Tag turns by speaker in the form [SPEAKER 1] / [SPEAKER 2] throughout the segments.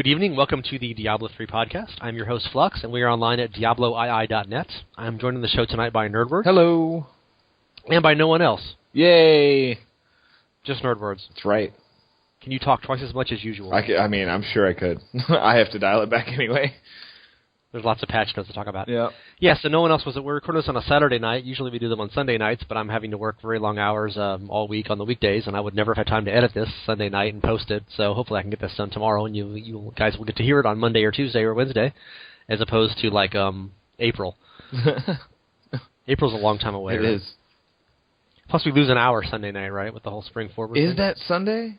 [SPEAKER 1] Good evening. Welcome to the Diablo 3 podcast. I'm your host, Flux, and we are online at diabloii.net. I'm joined on the show tonight by NERDWORDS.
[SPEAKER 2] Hello.
[SPEAKER 1] And by no one else.
[SPEAKER 2] Yay.
[SPEAKER 1] Just NERDWORDS.
[SPEAKER 2] That's right.
[SPEAKER 1] Can you talk twice as much as usual?
[SPEAKER 2] I mean, I'm sure I could. I have to dial it back anyway.
[SPEAKER 1] There's lots of patch notes to talk about.
[SPEAKER 2] Yeah.
[SPEAKER 1] Yeah, so no one else was. We're recording this on a Saturday night. Usually we do them on Sunday nights, but I'm having to work very long hours all week on the weekdays, and I would never have had time to edit this Sunday night and post it. So hopefully I can get this done tomorrow, and you guys will get to hear it on Monday or Tuesday or Wednesday, as opposed to like April. April's a long time away.
[SPEAKER 2] It
[SPEAKER 1] right?
[SPEAKER 2] is.
[SPEAKER 1] Plus we lose an hour Sunday night, right, with the whole spring forward.
[SPEAKER 2] Is
[SPEAKER 1] thing.
[SPEAKER 2] that Sunday?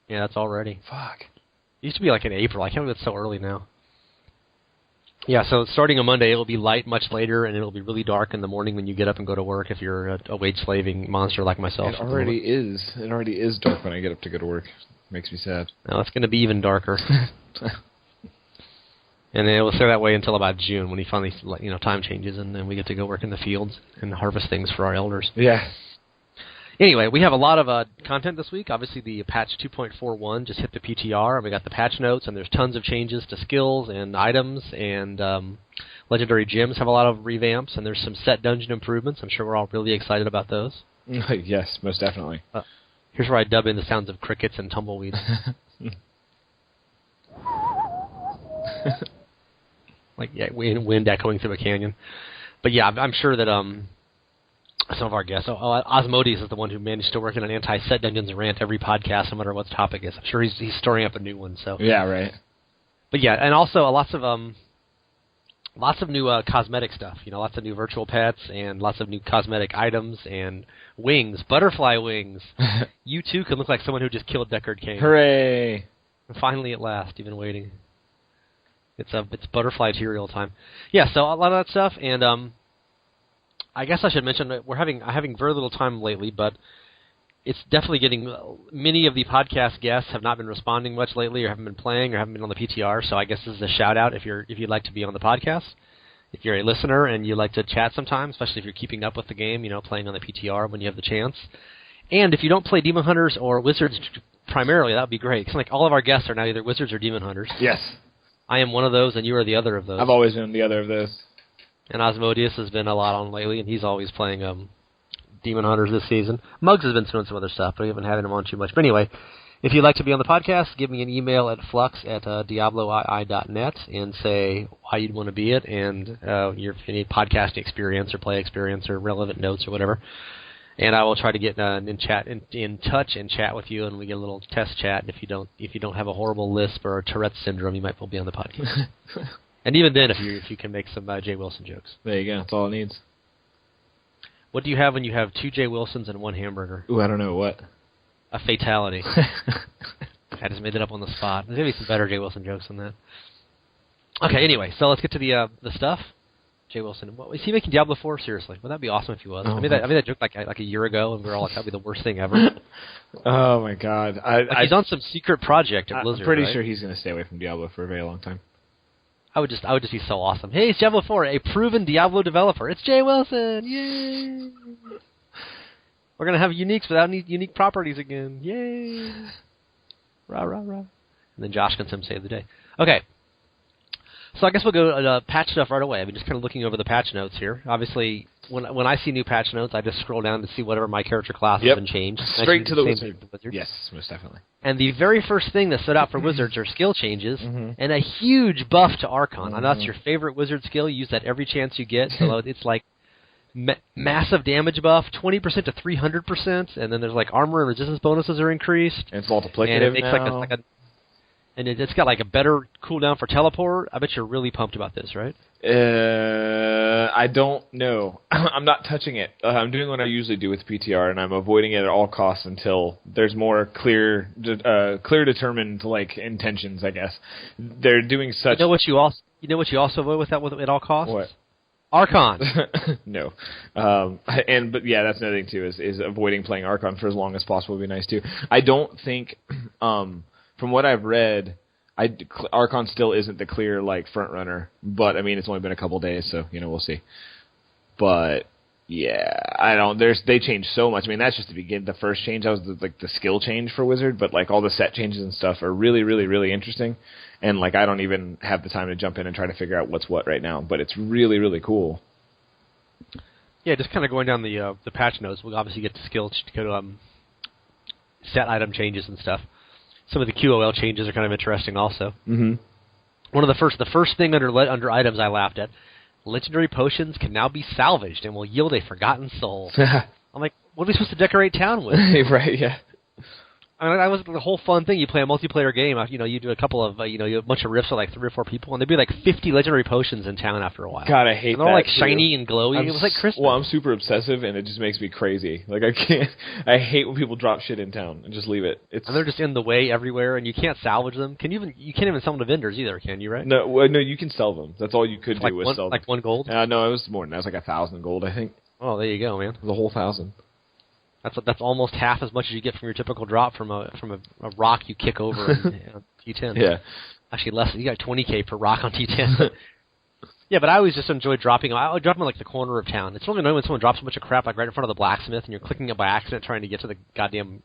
[SPEAKER 1] Yeah, that's already.
[SPEAKER 2] Fuck.
[SPEAKER 1] It used to be like in April. I can't believe it's so early now. Yeah, so starting on Monday, it'll be light much later, and it'll be really dark in the morning when you get up and go to work if you're a wage-slaving monster like myself.
[SPEAKER 2] It already is. It already is dark when I get up to go to work. Makes me sad.
[SPEAKER 1] Now it's going to be even darker. And it will stay that way until about June when he finally, time changes, and then we get to go work in the fields and harvest things for our elders.
[SPEAKER 2] Yeah.
[SPEAKER 1] Anyway, we have a lot of content this week. Obviously, the patch 2.41 just hit the PTR, and we got the patch notes, and there's tons of changes to skills and items, and legendary gems have a lot of revamps, and there's some set dungeon improvements. I'm sure we're all really excited about those.
[SPEAKER 2] Yes, most definitely.
[SPEAKER 1] Here's where I dub in the sounds of crickets and tumbleweeds. Wind echoing through a canyon. But yeah, I'm sure that some of our guests, Osmodeus is the one who managed to work in an anti-set dungeons rant every podcast, no matter what the topic is. I'm sure he's storing up a new one. So
[SPEAKER 2] yeah, right.
[SPEAKER 1] But yeah, and also lots of new cosmetic stuff. Lots of new virtual pets and lots of new cosmetic items and wings, butterfly wings. You too can look like someone who just killed Deckard Cain.
[SPEAKER 2] Hooray!
[SPEAKER 1] Finally, at last, you've been waiting. It's butterfly material time. Yeah, so a lot of that stuff, and I guess I should mention that I'm having very little time lately, but it's definitely getting. Many of the podcast guests have not been responding much lately, or haven't been playing, or haven't been on the PTR. So I guess this is a shout out if you'd like to be on the podcast. If you're a listener and you like to chat sometime, especially if you're keeping up with the game, playing on the PTR when you have the chance. And if you don't play Demon Hunters or Wizards primarily, that would be great. Because all of our guests are now either Wizards or Demon Hunters.
[SPEAKER 2] Yes.
[SPEAKER 1] I am one of those, and you are the other of those.
[SPEAKER 2] I've always been the other of those.
[SPEAKER 1] And Osmodeus has been a lot on lately, and he's always playing Demon Hunters this season. Muggs has been doing some other stuff, but we haven't had him on too much. But anyway, if you'd like to be on the podcast, give me an email at flux@diabloii.net and say why you'd want to be it and any podcasting experience or play experience or relevant notes or whatever. And I will try to get in touch and chat with you, and we get a little test chat. And if you don't have a horrible lisp or a Tourette's syndrome, you might well be on the podcast. And even then, if you can make some Jay Wilson jokes.
[SPEAKER 2] There you go. That's all it needs.
[SPEAKER 1] What do you have when you have 2 Jay Wilsons and 1 hamburger?
[SPEAKER 2] Ooh, I don't know. What?
[SPEAKER 1] A fatality. I just made that up on the spot. There's going to be some better Jay Wilson jokes than that. Okay, anyway, so let's get to the stuff. Jay Wilson. Is he making Diablo 4? Seriously. Well, that'd be awesome if he was. I made that joke like a year ago, and we were all like, that'd be the worst thing ever.
[SPEAKER 2] Oh, my God.
[SPEAKER 1] He's on some secret project at Blizzard,
[SPEAKER 2] I'm pretty
[SPEAKER 1] right?
[SPEAKER 2] sure he's going to stay away from Diablo for a very long time.
[SPEAKER 1] I would just be so awesome. Hey, it's Diablo 4, a proven Diablo developer. It's Jay Wilson. Yay! We're going to have uniques without any unique properties again. Yay! Rah, rah, rah. And then Josh can save the day. Okay. So I guess we'll go patch stuff right away. I've been just kind of looking over the patch notes here. Obviously, when I see new patch notes, I just scroll down to see whatever my character class has been changed.
[SPEAKER 2] Straight to the
[SPEAKER 1] wizard.
[SPEAKER 2] Yes, most definitely.
[SPEAKER 1] And the very first thing that stood out for wizards are skill changes and a huge buff to Archon. I know that's your favorite wizard skill. You use that every chance you get. So it's like massive damage buff, 20% to 300%, and then there's like armor and resistance bonuses are increased.
[SPEAKER 2] And it's multiplicative
[SPEAKER 1] and it makes
[SPEAKER 2] now.
[SPEAKER 1] And it's got like a better cooldown for teleport. I bet you're really pumped about this, right?
[SPEAKER 2] I don't know. I'm not touching it. I'm doing what I usually do with PTR, and I'm avoiding it at all costs until there's more clear determined intentions. I guess they're doing such.
[SPEAKER 1] You know what you also avoid with that at all costs?
[SPEAKER 2] What?
[SPEAKER 1] Archon.
[SPEAKER 2] No. But yeah, that's another thing too. Is avoiding playing Archon for as long as possible would be nice too. I don't think. From what I've read, Archon still isn't the clear front runner, but I mean it's only been a couple days, so we'll see. But Yeah, I don't. They changed so much. I mean, that's just the first change. That was the skill change for Wizard, but like all the set changes and stuff are really, really, really interesting. And like I don't even have the time to jump in and try to figure out what's what right now. But it's really, really cool.
[SPEAKER 1] Yeah, just kind of going down the patch notes. We'll obviously get to set item changes and stuff. Some of the QoL changes are kind of interesting also.
[SPEAKER 2] Mm-hmm.
[SPEAKER 1] One of the first thing under items I laughed at, legendary potions can now be salvaged and will yield a forgotten soul. I'm like, what are we supposed to decorate town with?
[SPEAKER 2] Right, yeah.
[SPEAKER 1] I mean, that was the whole fun thing. You play a multiplayer game. You do a couple of, you have a bunch of rifts with like 3 or 4 people, and there'd be like 50 legendary potions in town after a while.
[SPEAKER 2] God, I hate that.
[SPEAKER 1] And they're all like shiny and glowy. It was like Christmas.
[SPEAKER 2] Well, I'm super obsessive, and it just makes me crazy. Like I can't. I hate when people drop shit in town and just leave it.
[SPEAKER 1] And they're just in the way everywhere, and you can't salvage them. You can't even sell them to vendors either, can you? Right?
[SPEAKER 2] No, no, you can sell them. That's all you could do was sell them.
[SPEAKER 1] Like 1 gold.
[SPEAKER 2] No, it was more than that. It was like 1,000 gold, I think.
[SPEAKER 1] Oh, there you go, man.
[SPEAKER 2] The whole 1,000.
[SPEAKER 1] That's almost half as much as you get from your typical drop from a rock you kick over on T10.
[SPEAKER 2] Yeah.
[SPEAKER 1] Actually, less. You got 20k per rock on T10. Yeah, but I always just enjoy dropping them. I would drop them in like the corner of town. It's really annoying when someone drops a bunch of crap like right in front of the blacksmith and you're clicking it by accident trying to get to the goddamn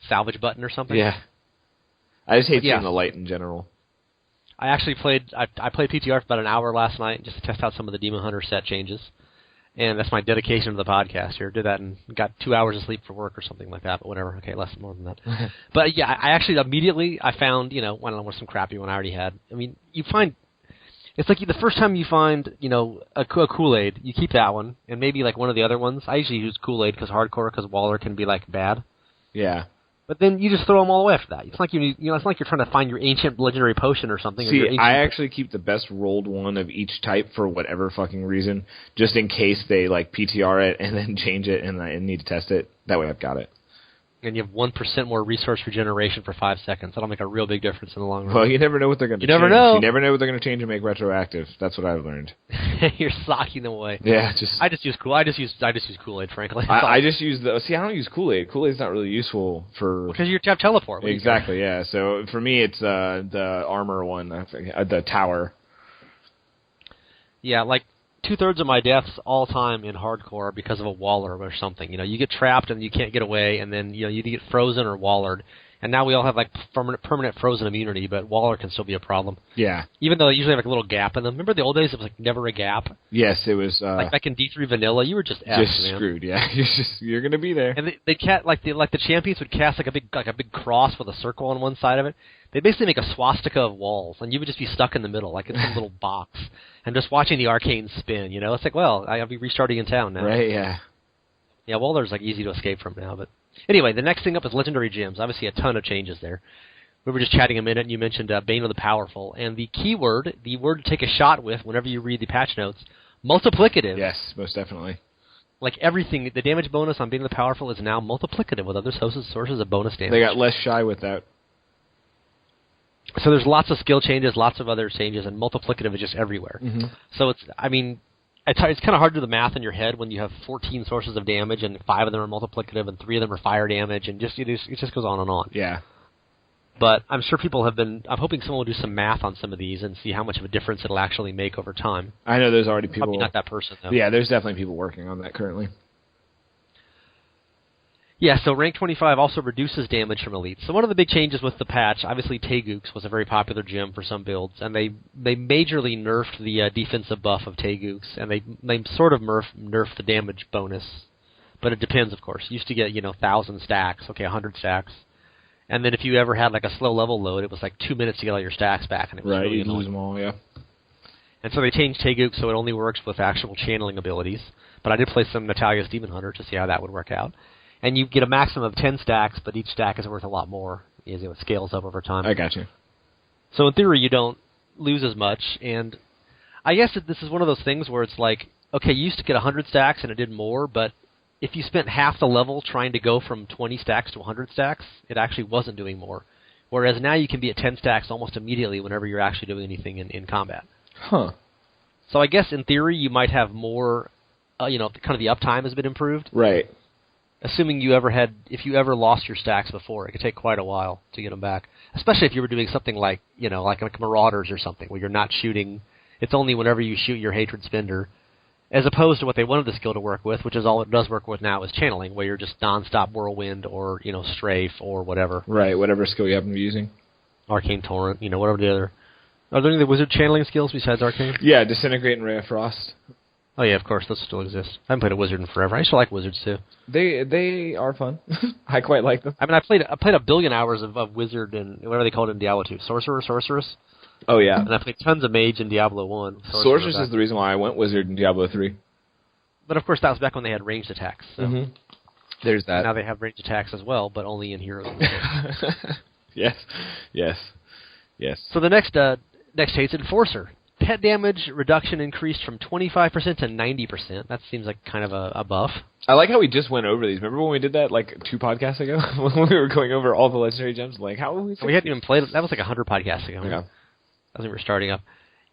[SPEAKER 1] salvage button or something.
[SPEAKER 2] Yeah. I just hate seeing the light in general.
[SPEAKER 1] I actually played PTR for about an hour last night just to test out some of the Demon Hunter set changes. And that's my dedication to the podcast here. Did that and got 2 hours of sleep for work or something like that, but whatever. Okay, more than that. But yeah, I actually immediately found, I don't know, some crappy one I already had. I mean, you find, it's like the first time you find, a Kool-Aid, you keep that one, and maybe like one of the other ones. I usually use Kool-Aid because Waller can be like bad.
[SPEAKER 2] Yeah.
[SPEAKER 1] But then you just throw them all away after that. It's like it's like you're trying to find your ancient legendary potion or something.
[SPEAKER 2] See, I actually keep the best rolled one of each type for whatever fucking reason, just in case they like PTR it and then change it and I need to test it. That way I've got it.
[SPEAKER 1] And you have 1% more resource regeneration for 5 seconds. That'll make a real big difference in the long run.
[SPEAKER 2] Well, you never know what they're going to change.
[SPEAKER 1] You never know.
[SPEAKER 2] You never know what they're going to change and make retroactive. That's what I've learned.
[SPEAKER 1] You're socking them away.
[SPEAKER 2] Yeah,
[SPEAKER 1] I just use Kool-Aid, frankly.
[SPEAKER 2] I just use I don't use Kool-Aid. Kool-Aid's not really useful for
[SPEAKER 1] because you have teleport.
[SPEAKER 2] Exactly. Yeah. So for me, it's the armor one, the tower.
[SPEAKER 1] Yeah, like 2/3 of my deaths all time in hardcore are because of a waller or something. You get trapped and you can't get away, and then you get frozen or wallered. And now we all have like permanent frozen immunity, but waller can still be a problem.
[SPEAKER 2] Yeah.
[SPEAKER 1] Even though they usually have like a little gap in them. Remember the old days? It was like never a gap.
[SPEAKER 2] Yes, it was.
[SPEAKER 1] Like back in D3 vanilla, you were just
[SPEAKER 2] effed, screwed. Yeah, you're gonna be there.
[SPEAKER 1] And they the champions would cast like a big cross with a circle on one side of it. They basically make a swastika of walls, and you would just be stuck in the middle, like in some little box, and just watching the arcane spin. It's like, well, I'll be restarting in town now.
[SPEAKER 2] Right? Yeah.
[SPEAKER 1] Yeah, Waller's like easy to escape from now, but anyway, the next thing up is legendary gems. Obviously, a ton of changes there. We were just chatting a minute, and you mentioned Bane of the Powerful, and the word to take a shot with whenever you read the patch notes, multiplicative.
[SPEAKER 2] Yes, most definitely.
[SPEAKER 1] Like everything, the damage bonus on Bane of the Powerful is now multiplicative with other sources of bonus damage.
[SPEAKER 2] They got less shy with that.
[SPEAKER 1] So there's lots of skill changes, lots of other changes, and multiplicative is just everywhere.
[SPEAKER 2] Mm-hmm.
[SPEAKER 1] So it's kind of hard to do the math in your head when you have 14 sources of damage and 5 of them are multiplicative and 3 of them are fire damage, and it just goes on and on.
[SPEAKER 2] Yeah.
[SPEAKER 1] But I'm sure I'm hoping someone will do some math on some of these and see how much of a difference it'll actually make over time.
[SPEAKER 2] I know there's already people.
[SPEAKER 1] Probably not that person, though.
[SPEAKER 2] Yeah, there's definitely people working on that currently.
[SPEAKER 1] Yeah, so rank 25 also reduces damage from elites. So one of the big changes with the patch, obviously Taeguks was a very popular gem for some builds, and they majorly nerfed the defensive buff of Taeguks, and they sort of nerfed the damage bonus. But it depends, of course. You used to get, 1,000 stacks, 100 stacks. And then if you ever had like a slow level load, it was like 2 minutes to get all your stacks back, and it was really
[SPEAKER 2] you'd
[SPEAKER 1] annoying.
[SPEAKER 2] Lose them all, yeah.
[SPEAKER 1] And so they changed Taeguks so it only works with actual channeling abilities. But I did play some Natalia's Demon Hunter to see how that would work out. And you get a maximum of 10 stacks, but each stack is worth a lot more as it scales up over time.
[SPEAKER 2] I got you.
[SPEAKER 1] So in theory, you don't lose as much. And I guess that this is one of those things where it's like, okay, you used to get 100 stacks and it did more, but if you spent half the level trying to go from 20 stacks to 100 stacks, it actually wasn't doing more. Whereas now you can be at 10 stacks almost immediately whenever you're actually doing anything in combat.
[SPEAKER 2] Huh.
[SPEAKER 1] So I guess in theory, you might have more, kind of the uptime has been improved.
[SPEAKER 2] Right.
[SPEAKER 1] Assuming if you ever lost your stacks before, it could take quite a while to get them back. Especially if you were doing something like Marauders or something, where you're not shooting. It's only whenever you shoot your Hatred Spender, as opposed to what they wanted the skill to work with, which is all it does work with now, is channeling, where you're just nonstop whirlwind or strafe or whatever.
[SPEAKER 2] Right, whatever skill you happen to be using.
[SPEAKER 1] Arcane torrent, whatever the other. Are there any of the wizard channeling skills besides arcane?
[SPEAKER 2] Yeah, disintegrate and ray of frost.
[SPEAKER 1] Oh yeah, of course, those still exist. I haven't played a wizard in forever. I used to like wizards too.
[SPEAKER 2] They are fun. I quite like them.
[SPEAKER 1] I mean, I played a billion hours of wizard and whatever they called it in Diablo 2, sorceress.
[SPEAKER 2] Oh yeah.
[SPEAKER 1] And I played tons of mage in Diablo 1.
[SPEAKER 2] Sorceress is the reason why I went wizard in Diablo 3.
[SPEAKER 1] But of course, that was back when they had ranged attacks. So.
[SPEAKER 2] There's that.
[SPEAKER 1] Now they have ranged attacks as well, but only in heroes.
[SPEAKER 2] Yes.
[SPEAKER 1] So the next hate's Enforcer. Pet damage reduction increased from 25% to 90%. That seems like kind of a buff.
[SPEAKER 2] I like how we just went over these. Remember when we did that like 2 podcasts ago? When we were going over all the legendary gems? Like, how we
[SPEAKER 1] hadn't even played it. That was like 100 podcasts ago.
[SPEAKER 2] Yeah.
[SPEAKER 1] I think we were starting up.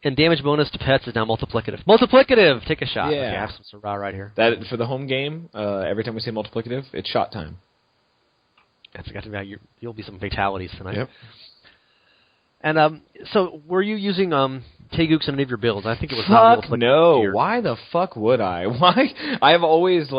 [SPEAKER 1] And damage bonus to pets is now multiplicative. Multiplicative! Take a shot.
[SPEAKER 2] Yeah.
[SPEAKER 1] Okay, I have some Surah right here.
[SPEAKER 2] That for the home game, every time we say multiplicative, it's shot time.
[SPEAKER 1] That's got to be you'll be some fatalities tonight.
[SPEAKER 2] Yep.
[SPEAKER 1] And so were you using Taeguks in any of your builds? I think it was
[SPEAKER 2] Fuck
[SPEAKER 1] not
[SPEAKER 2] no.
[SPEAKER 1] Here.
[SPEAKER 2] Why the fuck would I? Why? I've always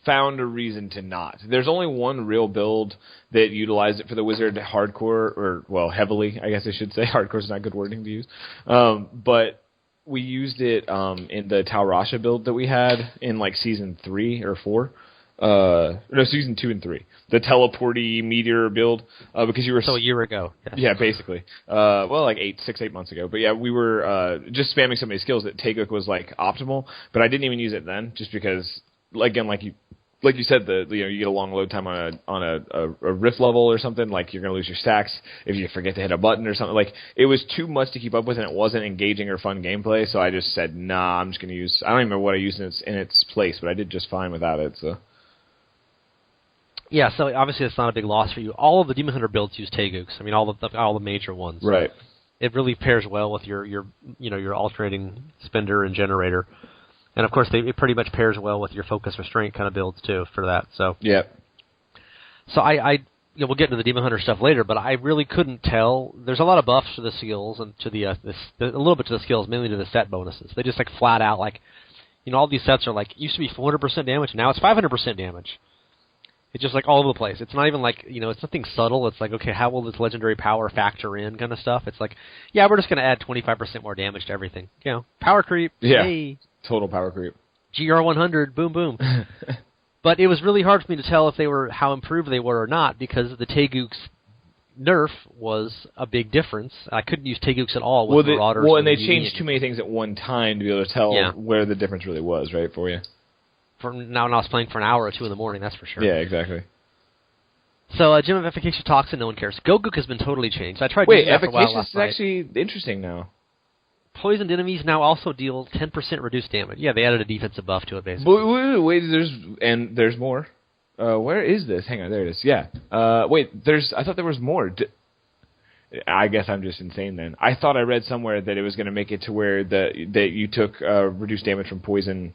[SPEAKER 2] found a reason to not. There's only one real build that utilized it for the wizard hardcore, or well, heavily, I guess I should say. Hardcore is not good wording to use. But we used it in the Taurasha build that we had in season 3 or 4. No, season 2 and 3. The teleporty meteor build, because you were...
[SPEAKER 1] So a year ago. Yes.
[SPEAKER 2] Yeah, basically. 8 months ago. But yeah, we were just spamming so many skills that Taeguk was optimal, but I didn't even use it then, just because, again, like you said, you get a long load time on a rift level or something, you're going to lose your stacks if you forget to hit a button or something. It was too much to keep up with, and it wasn't engaging or fun gameplay, so I just said, nah, I'm just going to use... I don't even remember what I used in its place, but I did just fine without it, so...
[SPEAKER 1] Yeah, so obviously it's not a big loss for you. All of the Demon Hunter builds use Taeguks. I mean, all the major ones.
[SPEAKER 2] Right.
[SPEAKER 1] It really pairs well with your alternating spender and generator, and of course it pretty much pairs well with your focus restraint kind of builds too for that. So.
[SPEAKER 2] Yeah.
[SPEAKER 1] So we'll get into the Demon Hunter stuff later, but I really couldn't tell. There's a lot of buffs to the skills and to a little bit to the skills, mainly to the set bonuses. They just flat out all these sets are used to be 400% damage, now it's 500% damage. It's just all over the place. It's not even it's nothing subtle. It's okay, how will this legendary power factor in kind of stuff? It's yeah, we're just going to add 25% more damage to everything. Power creep.
[SPEAKER 2] Yeah.
[SPEAKER 1] Hey.
[SPEAKER 2] Total power creep.
[SPEAKER 1] GR100, boom, boom. But it was really hard for me to tell if how improved they were or not, because the Taeguks nerf was a big difference. I couldn't use Taeguks at all with Marauders.
[SPEAKER 2] Well, and they changed too many things at one time to be able to tell where the difference really was, right, for you.
[SPEAKER 1] Now when I was playing for an hour or 2 in the morning, that's for sure.
[SPEAKER 2] Yeah, exactly.
[SPEAKER 1] So, Gem of Efficacious Toxin, no one cares. Goguk has been totally changed. I tried
[SPEAKER 2] using
[SPEAKER 1] that for a while last
[SPEAKER 2] Efficacious is actually interesting now.
[SPEAKER 1] Poisoned enemies now also deal 10% reduced damage. Yeah, they added a defensive buff to it, basically.
[SPEAKER 2] Wait, there's more. Where is this? Hang on, there it is. Yeah. I thought there was more. I guess I'm just insane then. I thought I read somewhere that it was going to make it to where that you took reduced damage from poison.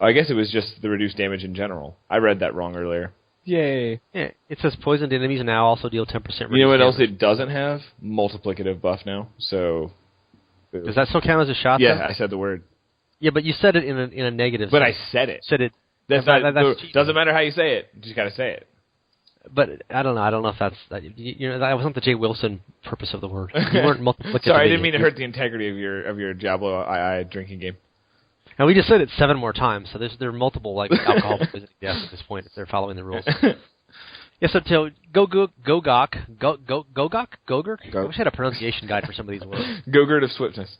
[SPEAKER 2] I guess it was just the reduced damage in general. I read that wrong earlier. Yay.
[SPEAKER 1] Yeah, it says poisoned enemies now also deal 10% reduced damage.
[SPEAKER 2] You know what else it doesn't have? Multiplicative buff now. So
[SPEAKER 1] does that still count as a shot?
[SPEAKER 2] Yeah,
[SPEAKER 1] though?
[SPEAKER 2] I said the word.
[SPEAKER 1] Yeah, but you said it in a negative
[SPEAKER 2] But
[SPEAKER 1] sense.
[SPEAKER 2] I said it.
[SPEAKER 1] Said it.
[SPEAKER 2] That's doesn't matter how you say it. You just got to say it.
[SPEAKER 1] But I don't know. I don't know if that's that wasn't the Jay Wilson purpose of the word. You weren't multiplicative.
[SPEAKER 2] Sorry, I didn't mean to hurt the integrity of your Diablo II drinking game.
[SPEAKER 1] And we just said it 7 more times, so there are multiple alcohol poisoning deaths at this point if they're following the rules. Yeah, so Goguk. I wish I had a pronunciation guide for some of these words.
[SPEAKER 2] Gogurt of swiftness.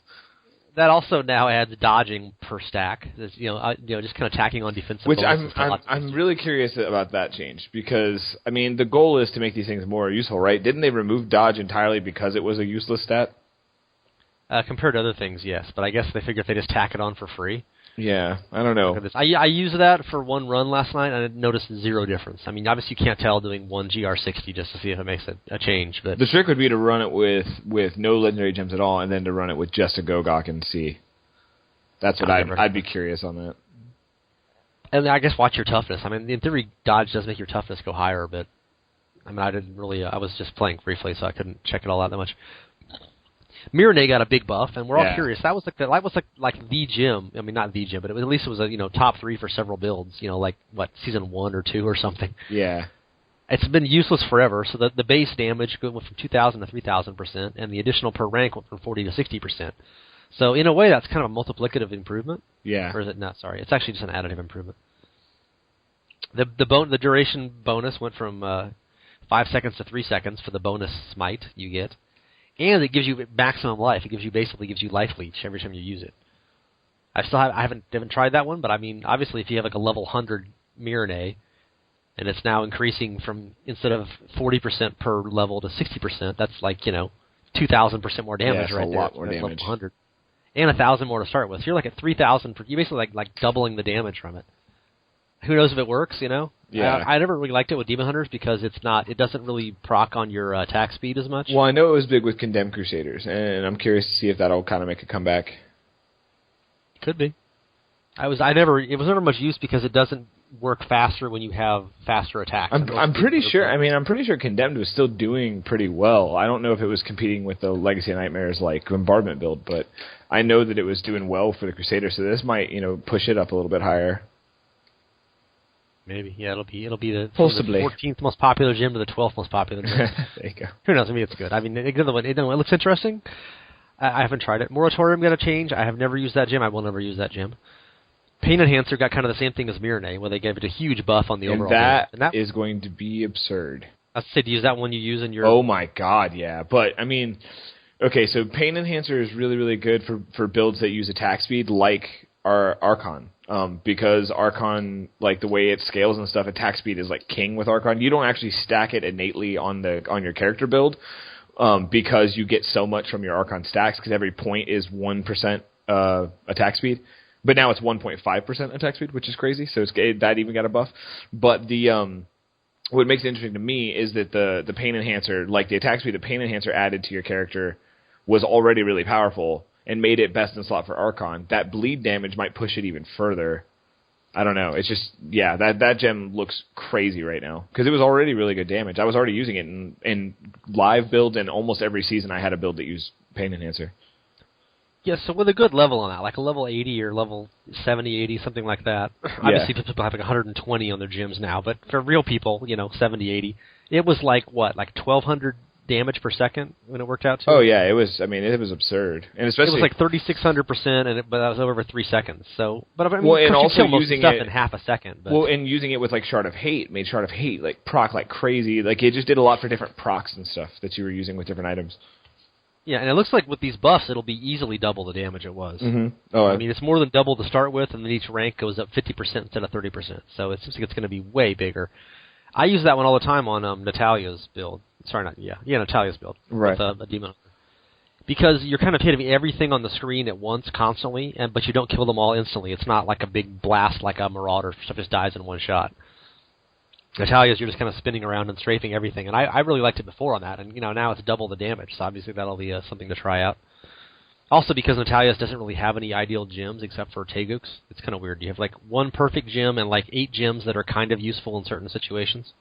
[SPEAKER 1] That also now adds dodging per stack. Just kind of tacking on defensive.
[SPEAKER 2] Which I'm really curious about that change, because the goal is to make these things more useful, right? Didn't they remove dodge entirely because it was a useless stat?
[SPEAKER 1] Compared to other things, yes, but I guess they figure if they just tack it on for free.
[SPEAKER 2] Yeah, I don't know.
[SPEAKER 1] I used that for one run last night, and I noticed 0 difference. Obviously you can't tell doing one GR60 just to see if it makes a change. But
[SPEAKER 2] the trick would be to run it with no legendary gems at all, and then to run it with just a Gogok and see. That's what I'd be curious on that.
[SPEAKER 1] And I guess watch your toughness. In theory, dodge does make your toughness go higher, but I didn't really. I was just playing briefly, so I couldn't check it all out that much. Mirror got a big buff, and we're all
[SPEAKER 2] Yeah.
[SPEAKER 1] curious. That was like the gem. I mean, not the gem, but at least it was a top 3 for several builds. Like what, season 1 or 2 or something.
[SPEAKER 2] Yeah.
[SPEAKER 1] It's been useless forever. So the base damage went from 2,000 to 3,000%, and the additional per rank went from 40 to 60%. So in a way, that's kind of a multiplicative improvement.
[SPEAKER 2] Yeah.
[SPEAKER 1] Or is it not? Sorry, it's actually just an additive improvement. The duration bonus went from 5 seconds to 3 seconds for the bonus smite you get, and it gives you maximum life. It basically gives you life leech every time you use it. I haven't tried that one, but I mean, obviously, if you have like a level 100 Mirror, and it's now increasing from, instead of 40% per level to 60%, that's like 2,000% more damage right there.
[SPEAKER 2] A lot more damage.
[SPEAKER 1] Level 100. And 1,000 more to start with. So you're like at 3,000. You basically like doubling the damage from it. Who knows if it works?
[SPEAKER 2] Yeah.
[SPEAKER 1] I never really liked it with Demon Hunters because it doesn't really proc on your attack speed as much.
[SPEAKER 2] Well, I know it was big with Condemned Crusaders, and I'm curious to see if that'll kind of make a comeback.
[SPEAKER 1] Could be. It was never much use because it doesn't work faster when you have faster attacks.
[SPEAKER 2] I'm pretty sure. I mean, I'm pretty sure Condemned was still doing pretty well. I don't know if it was competing with the Legacy of Nightmares like Bombardment build, but I know that it was doing well for the Crusaders. So this might push it up a little bit higher.
[SPEAKER 1] Maybe, yeah. It'll be the
[SPEAKER 2] Possibly
[SPEAKER 1] 14th most popular gym to the 12th most popular gym.
[SPEAKER 2] There you go.
[SPEAKER 1] Who knows? Maybe it's good. I mean, it looks interesting. I haven't tried it. Moratorium got a change. I have never used that gym. I will never use that gym. Pain Enhancer got kind of the same thing as Mirror, where they gave it a huge buff on the overall damage.
[SPEAKER 2] And that is going to be absurd.
[SPEAKER 1] I'd say to use that one you use in your...
[SPEAKER 2] Oh my god, yeah. But, I mean, okay, so Pain Enhancer is really, really good for builds that use attack speed like our Archon. Because Archon, like the way it scales and stuff, attack speed is like king with Archon. You don't actually stack it innately on your character build because you get so much from your Archon stacks because every point is 1% attack speed. But now it's 1.5% attack speed, which is crazy. So that even got a buff. But what makes it interesting to me is that the Pain Enhancer, like the attack speed the Pain Enhancer added to your character, was already really powerful and made it best in slot for Archon. That bleed damage might push it even further. I don't know. It's just, yeah, that gem looks crazy right now because it was already really good damage. I was already using it in live builds, and almost every season I had a build that used Pain Enhancer.
[SPEAKER 1] Yeah, so with a good level on that, like a level 80 or level 70, 80, something like that. Yeah. Obviously, people have like 120 on their gyms now, but for real people, 70, 80, it was like, what, like 1,200 damage per second when it worked out to?
[SPEAKER 2] Oh, yeah, it was absurd. And especially...
[SPEAKER 1] It was like 3,600%, but that was over 3 seconds. So, but I mean,
[SPEAKER 2] well, and also
[SPEAKER 1] you kill
[SPEAKER 2] using
[SPEAKER 1] most stuff
[SPEAKER 2] it
[SPEAKER 1] in half a second. But.
[SPEAKER 2] Well, and using it with like Shard of Hate made Shard of Hate like proc like crazy. Like it just did a lot for different procs and stuff that you were using with different items.
[SPEAKER 1] Yeah, and it looks like with these buffs, it'll be easily double the damage it was.
[SPEAKER 2] Mm-hmm. Oh,
[SPEAKER 1] I mean, it's more than double to start with, and then each rank goes up 50% instead of 30%. So it seems like it's going to be way bigger. I use that one all the time on Natalia's build. Sorry, Natalia's build.
[SPEAKER 2] Right.
[SPEAKER 1] With a demon. Because you're kind of hitting everything on the screen at once, constantly, but you don't kill them all instantly. It's not like a big blast like a Marauder. Stuff just dies in one shot. Natalia's, you're just kind of spinning around and strafing everything. And I really liked it before on that, and now it's double the damage, so obviously that'll be something to try out. Also, because Natalia's doesn't really have any ideal gems except for Taeguks, it's kind of weird. You have like one perfect gem and like 8 gems that are kind of useful in certain situations.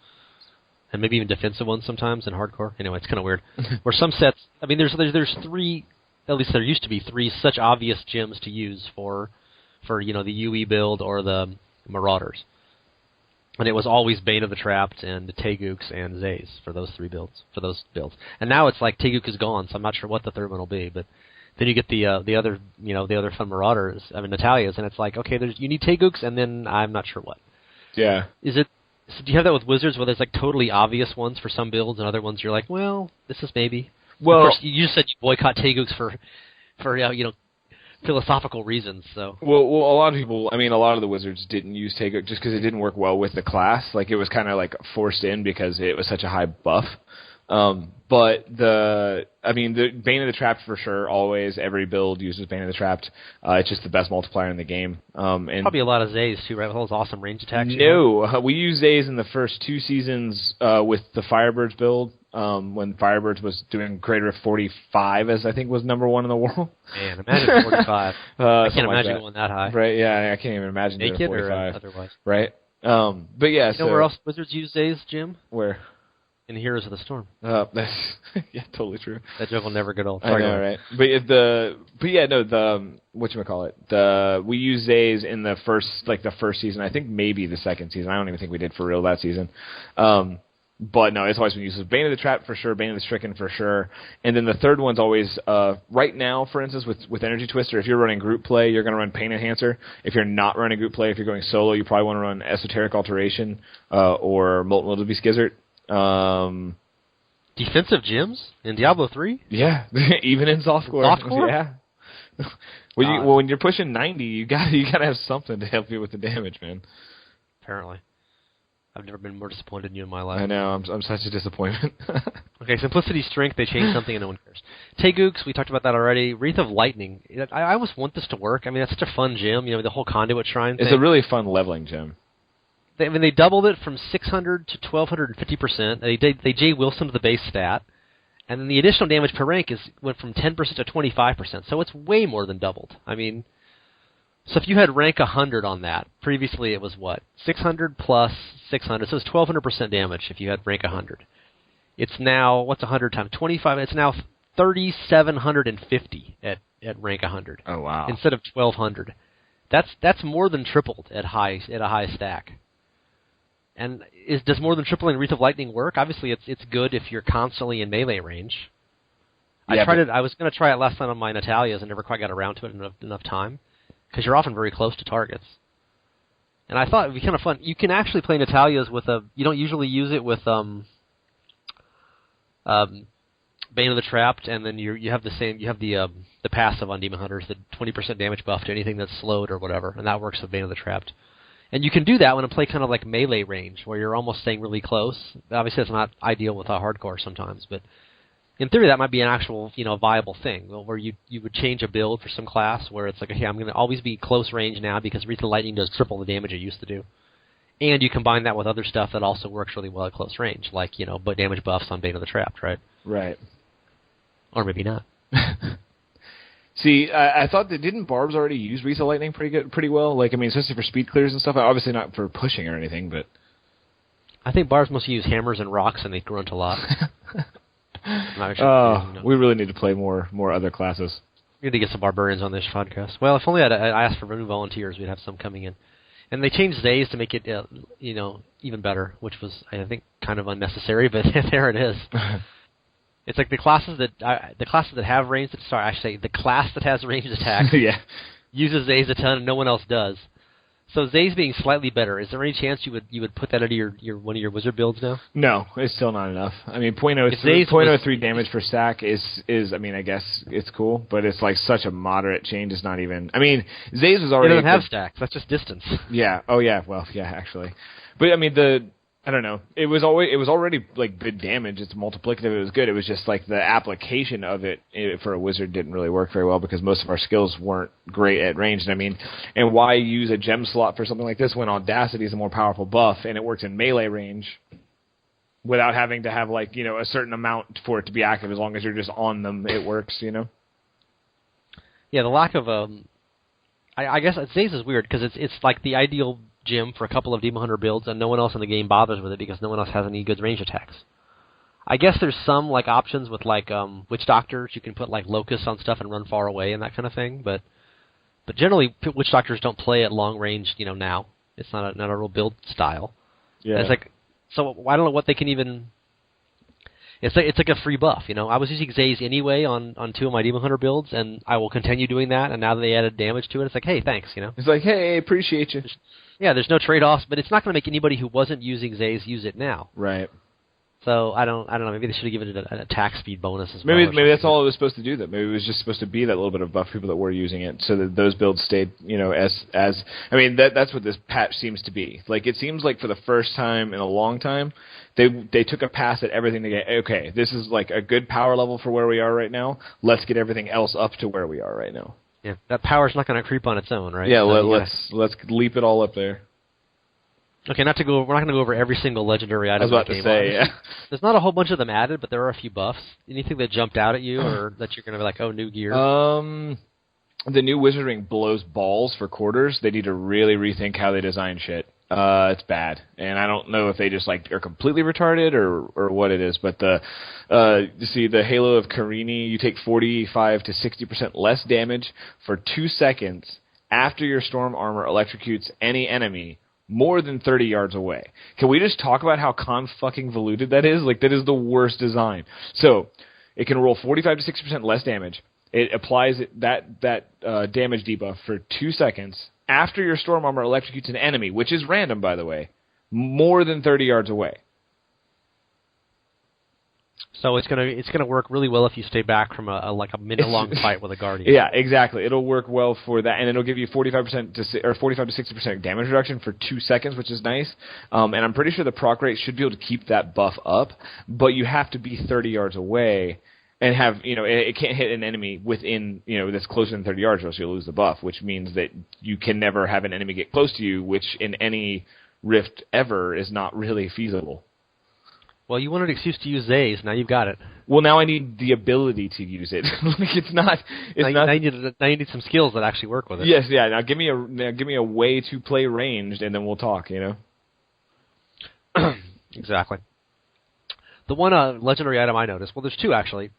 [SPEAKER 1] And maybe even defensive ones sometimes in hardcore. Anyway, it's kind of weird. Where some sets, I mean, there's 3, at least there used to be 3 such obvious gems to use for the UE build or the Marauders. And it was always Bane of the Trapped and the Taeguks and Zays for those builds. And now it's like Taeguk is gone, so I'm not sure what the third one will be. But then you get the other fun Marauders, Natalia's, and it's like, okay, you need Taeguks, and then I'm not sure what.
[SPEAKER 2] Yeah.
[SPEAKER 1] So do you have that with Wizards where there's like totally obvious ones for some builds and other ones you're like, well, this is maybe. Well, of course, you just said you boycott Taeguks for philosophical reasons. So
[SPEAKER 2] well, a lot of the Wizards didn't use Taeguk just because it didn't work well with the class. Like it was kind of like forced in because it was such a high buff. But the Bane of the Trapped for sure. Always, every build uses Bane of the Trapped. It's just the best multiplier in the game. And
[SPEAKER 1] probably a lot of Zays too, right? With all those awesome range attacks.
[SPEAKER 2] No, we used Zays in the first 2 seasons with the Firebirds build. When Firebirds was doing greater of 45, as I think was number 1 in the world.
[SPEAKER 1] Man, imagine 45. I can't imagine going that high.
[SPEAKER 2] Right? Yeah, I can't even imagine doing 45.
[SPEAKER 1] Naked or otherwise.
[SPEAKER 2] Right. But yeah.
[SPEAKER 1] You know where else Wizards use Zays, Jim?
[SPEAKER 2] Where?
[SPEAKER 3] in Heroes of the Storm.
[SPEAKER 2] That's yeah, totally true.
[SPEAKER 3] That joke will never get old.
[SPEAKER 2] I know, right? Whatchamacallit? We use Zays in the first season. I think maybe the second season. I don't even think we did for real that season. But no, it's always been used as Bane of the Trap for sure, Bane of the Stricken for sure, and then the third one's always right now. For instance, with Energy Twister, if you're running group play, you're going to run Pain Enhancer. If you're not running group play, if you're going solo, you probably want to run Esoteric Alteration or Molten Wildebeest Gizzard.
[SPEAKER 3] Defensive gems in Diablo 3?
[SPEAKER 2] Yeah, even in softcore.
[SPEAKER 3] Softcore?
[SPEAKER 2] Yeah. When you're pushing 90, you gotta have something to help you with the damage, man.
[SPEAKER 3] Apparently. I've never been more disappointed in you in my life.
[SPEAKER 2] I know, I'm such a disappointment.
[SPEAKER 3] Okay, Simplicity, Strength, they changed something and no one cares. Taeguks, we talked about that already. Wreath of Lightning. I always want this to work. I mean, that's such a fun gem, the whole Conduit Shrine thing.
[SPEAKER 2] It's a really fun leveling gem.
[SPEAKER 3] They doubled it from 600 to 1,250%. They J. Wilsoned the base stat. And then the additional damage per rank went from 10% to 25%. So it's way more than doubled. I mean, so if you had rank 100 on that, previously it was what? 600 plus 600. So it's 1,200% damage if you had rank 100. It's now, what's 100 times 25? It's now 3,750 at rank 100.
[SPEAKER 2] Oh, wow.
[SPEAKER 3] Instead of 1,200. That's more than tripled at a high stack. And does more than tripling Wreath of Lightning work? Obviously, it's good if you're constantly in melee range.
[SPEAKER 2] Yeah,
[SPEAKER 3] I was going to try it last night on my Natalias and never quite got around to it in enough time, because you're often very close to targets. And I thought it would be kind of fun. You can actually play Natalias with you don't usually use it with Bane of the Trapped, and then you have the passive on Demon Hunters, the 20% damage buff to anything that's slowed or whatever, and that works with Bane of the Trapped. And you can do that when I play kind of like melee range, where you're almost staying really close. Obviously, it's not ideal with a hardcore sometimes, but in theory, that might be an actual, viable thing, where you would change a build for some class where it's like, okay, I'm going to always be close range now because Wreath of Lightning does triple the damage it used to do. And you combine that with other stuff that also works really well at close range, like, but damage buffs on Bane of the Trapped, right?
[SPEAKER 2] Right.
[SPEAKER 3] Or maybe not.
[SPEAKER 2] See, I thought that didn't Barbs already use Wreath of Lightning pretty well? Especially for speed clears and stuff. Obviously not for pushing or anything, but
[SPEAKER 3] I think Barbs must use hammers and rocks, and they grunt a lot.
[SPEAKER 2] We really need to play more other classes.
[SPEAKER 3] We need to get some barbarians on this podcast. Well, if only I asked for new volunteers, we'd have some coming in. And they changed Zays to make it, even better, which was, I think, kind of unnecessary, but there it is. It's like the class that have ranged. Sorry, I should say the class that has ranged attack.
[SPEAKER 2] Yeah.
[SPEAKER 3] Uses Zays a ton, and no one else does. So Zays being slightly better. Is there any chance you would put that into your one of your wizard builds now?
[SPEAKER 2] No, it's still not enough. I mean, 0.03 damage per stack is I mean, I guess it's cool, but it's like such a moderate change. It's not even. I mean, Zays was already.
[SPEAKER 3] It doesn't have stacks. That's just distance.
[SPEAKER 2] Yeah. Oh yeah. Well, yeah, actually, but I mean I don't know. It was already like good damage. It's multiplicative. It was good. It was just like the application of it for a wizard didn't really work very well because most of our skills weren't great at range. And I mean, and why use a gem slot for something like this when Audacity is a more powerful buff and it works in melee range without having to have like a certain amount for it to be active. As long as you're just on them, it works. Yeah,
[SPEAKER 3] the lack of I guess Zays is weird because it's like the ideal gem for a couple of Demon Hunter builds, and no one else in the game bothers with it because no one else has any good range attacks. I guess there's some like options with like Witch Doctors. You can put like Locusts on stuff and run far away and that kind of thing, but generally Witch Doctors don't play at long range. Now it's not a real build style. Yeah, it's like so I don't know what they can even. It's like a free buff. I was using Zays anyway on two of my Demon Hunter builds, and I will continue doing that. And now that they added damage to it, it's like, hey, thanks.
[SPEAKER 2] It's like, hey, appreciate you.
[SPEAKER 3] There's no trade-offs, but it's not going to make anybody who wasn't using Zays use it now.
[SPEAKER 2] Right.
[SPEAKER 3] So I don't know. Maybe they should have given it an attack speed bonus as well.
[SPEAKER 2] Maybe that's all it was supposed to do. That maybe it was just supposed to be that little bit of buff people that were using it, so that those builds stayed, as I mean that's what this patch seems to be. Like it seems like for the first time in a long time, they took a pass at everything to get. Okay, this is like a good power level for where we are right now. Let's get everything else up to where we are right now.
[SPEAKER 3] Yeah, that power's not going to creep on its own, right?
[SPEAKER 2] Yeah, so let's leap it all up there.
[SPEAKER 3] Okay, we're not going to go over every single legendary item.
[SPEAKER 2] I was about to say, yeah.
[SPEAKER 3] There's not a whole bunch of them added, but there are a few buffs. Anything that jumped out at you, or that you're going to be like, oh, new gear?
[SPEAKER 2] The new Wizard Ring blows balls for quarters. They need to really rethink how they design shit. It's bad, and I don't know if they just like are completely retarded or what it is. But you see the Halo of Karini, you take 45 to 60% less damage for 2 seconds after your storm armor electrocutes any enemy more than 30 yards away. Can we just talk about how con-fucking-voluted that is? Like, that is the worst design. So, it can roll 45 to 60% less damage. It applies that damage debuff for 2 seconds after your storm armor electrocutes an enemy, which is random, by the way, more than 30 yards away.
[SPEAKER 3] So it's gonna work really well if you stay back from a minute-long fight with a guardian.
[SPEAKER 2] Yeah, exactly. It'll work well for that, and it'll give you 45 to 60% damage reduction for 2 seconds, which is nice. And I'm pretty sure the proc rate should be able to keep that buff up, but you have to be 30 yards away and have it can't hit an enemy within that's closer than 30 yards, or else you'll lose the buff, which means that you can never have an enemy get close to you, which in any rift ever is not really feasible.
[SPEAKER 3] Well, you wanted an excuse to use Zays. Now you've got it.
[SPEAKER 2] Well, now I need the ability to use it. Now
[SPEAKER 3] you need some skills that actually work with it.
[SPEAKER 2] Yes, yeah. Now give me a way to play ranged, and then we'll talk.
[SPEAKER 3] Exactly. The one legendary item I noticed. Well, there's two actually.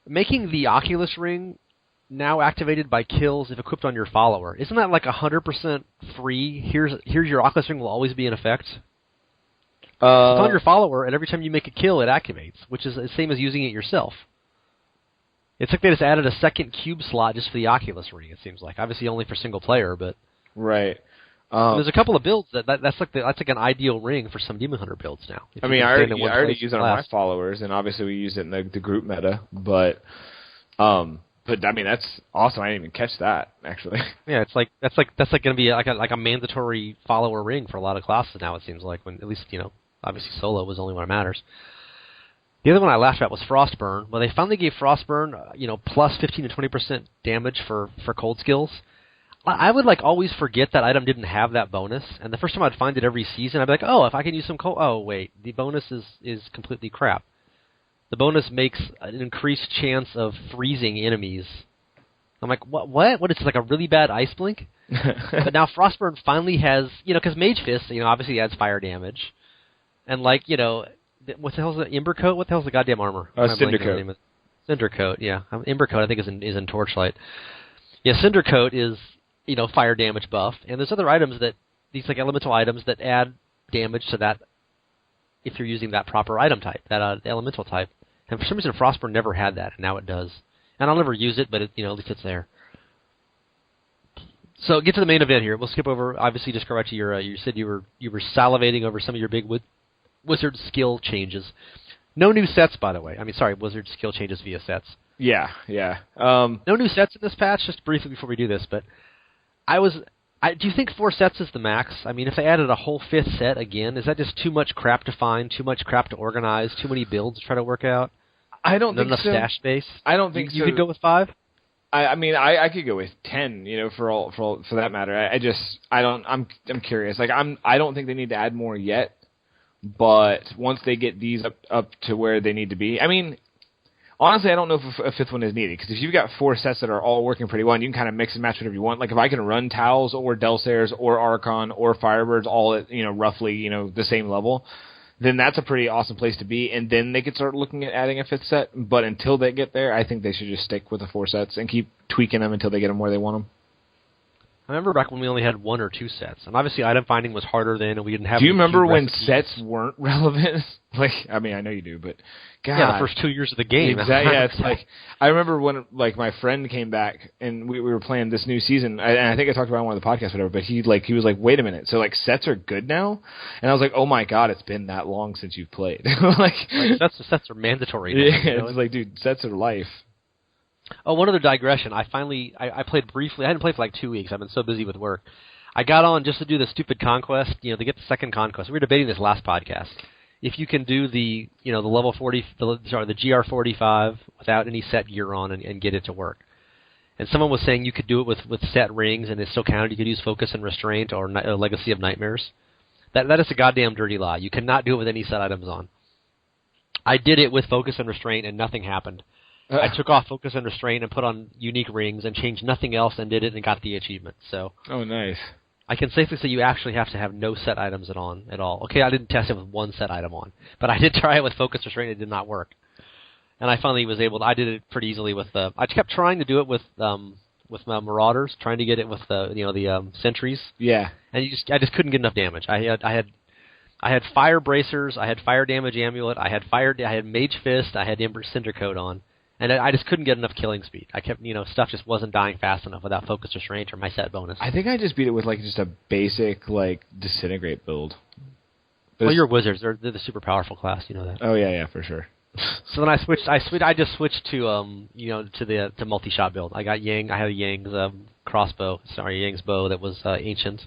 [SPEAKER 3] Making the Oculus Ring now activated by kills if equipped on your follower. Isn't that like 100% free? Here's your Oculus Ring will always be in effect. It's on your follower, and every time you make a kill, it activates, which is the same as using it yourself. It's like they just added a second cube slot just for the Oculus Ring, it seems like. Obviously only for single player, but...
[SPEAKER 2] Right.
[SPEAKER 3] There's a couple of builds that's like an ideal ring for some Demon Hunter builds now.
[SPEAKER 2] I mean, I already use it on my followers, and obviously we use it in the group meta, but I mean that's awesome. I didn't even catch that actually.
[SPEAKER 3] Yeah, that's going to be like a mandatory follower ring for a lot of classes now. It seems like when at least obviously solo was only when it matters. The other one I laughed at was Frostburn. Well, they finally gave Frostburn plus 15 to 20% damage for cold skills. I would always forget that item didn't have that bonus, and the first time I'd find it every season, I'd be like, oh, if I can use some cold... Oh, wait, the bonus is completely crap. The bonus makes an increased chance of freezing enemies. I'm like, what? What? It's like a really bad ice blink? But now Frostburn finally has... because Mage Fist, obviously adds fire damage. And what the hell's the Ember Coat? What the hell's the goddamn armor?
[SPEAKER 2] Cinder Coat.
[SPEAKER 3] Cinder Coat, yeah. Ember Coat, I think, is in Torchlight. Yeah, Cinder Coat is... fire damage buff, and there's other items these elemental items that add damage to that if you're using that proper item type, that elemental type. And for some reason, Frostburn never had that, and now it does. And I'll never use it, but at least it's there. So get to the main event here. We'll skip over. Obviously, just go right to your. You said you were salivating over some of your big wizard skill changes. No new sets, by the way. I mean, sorry, wizard skill changes via sets.
[SPEAKER 2] Yeah.
[SPEAKER 3] No new sets in this patch. Just briefly before we do this, but. Do you think 4 sets is the max? I mean, if they added a whole 5th set again, is that just too much crap to find, too much crap to organize, too many builds to try to work out?
[SPEAKER 2] I don't think so.
[SPEAKER 3] Not enough stash space?
[SPEAKER 2] I don't think
[SPEAKER 3] you could go with 5?
[SPEAKER 2] I mean, I could go with 10, for that matter. I'm curious. I don't think they need to add more yet, but once they get these up to where they need to be, I mean. Honestly, I don't know if a 5th one is needed, because if you've got 4 sets that are all working pretty well, and you can kind of mix and match whatever you want, like if I can run Towels or Delcers or Archon or Firebirds all at, roughly, the same level, then that's a pretty awesome place to be, and then they could start looking at adding a 5th set, but until they get there, I think they should just stick with the 4 sets and keep tweaking them until they get them where they want them.
[SPEAKER 3] I remember back when we only had 1 or 2 sets, and obviously item finding was harder then, and we didn't have...
[SPEAKER 2] Do you remember when sets weren't relevant? I mean, I know you do, but... God.
[SPEAKER 3] Yeah, the first 2 years of the game.
[SPEAKER 2] Exactly. Yeah, it's I remember when my friend came back and we were playing this new season, and I think I talked about it on one of the podcasts, or whatever. But he was like, "Wait a minute, so sets are good now?" And I was like, "Oh my god, it's been that long since you've played."
[SPEAKER 3] Sets are mandatory.
[SPEAKER 2] Now, it's like, dude, sets are life.
[SPEAKER 3] Oh, one other digression. I played briefly. I hadn't played for 2 weeks. I've been so busy with work. I got on just to do the stupid conquest. To get the second conquest. We were debating this last podcast. If you can do the level 40, the GR45 without any set gear on and get it to work. And someone was saying you could do it with set rings and it still counted. You could use Focus and Restraint or Legacy of Nightmares. That is a goddamn dirty lie. You cannot do it with any set items on. I did it with Focus and Restraint and nothing happened. I took off Focus and Restraint and put on unique rings and changed nothing else and did it and got the achievement. So.
[SPEAKER 2] Oh, nice.
[SPEAKER 3] I can safely say you actually have to have no set items at all. Okay, I didn't test it with one set item on, but I did try it with focus restraint. It did not work, and I finally was able to. I did it pretty easily with the. I kept trying to do it with my marauders, trying to get it with the sentries.
[SPEAKER 2] Yeah.
[SPEAKER 3] And I just couldn't get enough damage. I had fire bracers, I had fire damage amulet, I had mage fist, I had ember cinder coat on. And I just couldn't get enough killing speed. I kept, stuff just wasn't dying fast enough without focus restraint or my set bonus.
[SPEAKER 2] I think I just beat it with just a basic disintegrate build.
[SPEAKER 3] Well, you're wizards. They're the super powerful class. You know that.
[SPEAKER 2] Oh yeah, for sure.
[SPEAKER 3] So then I just switched to multi-shot build. I got Yang. I had a Yang's Yang's bow that was ancient,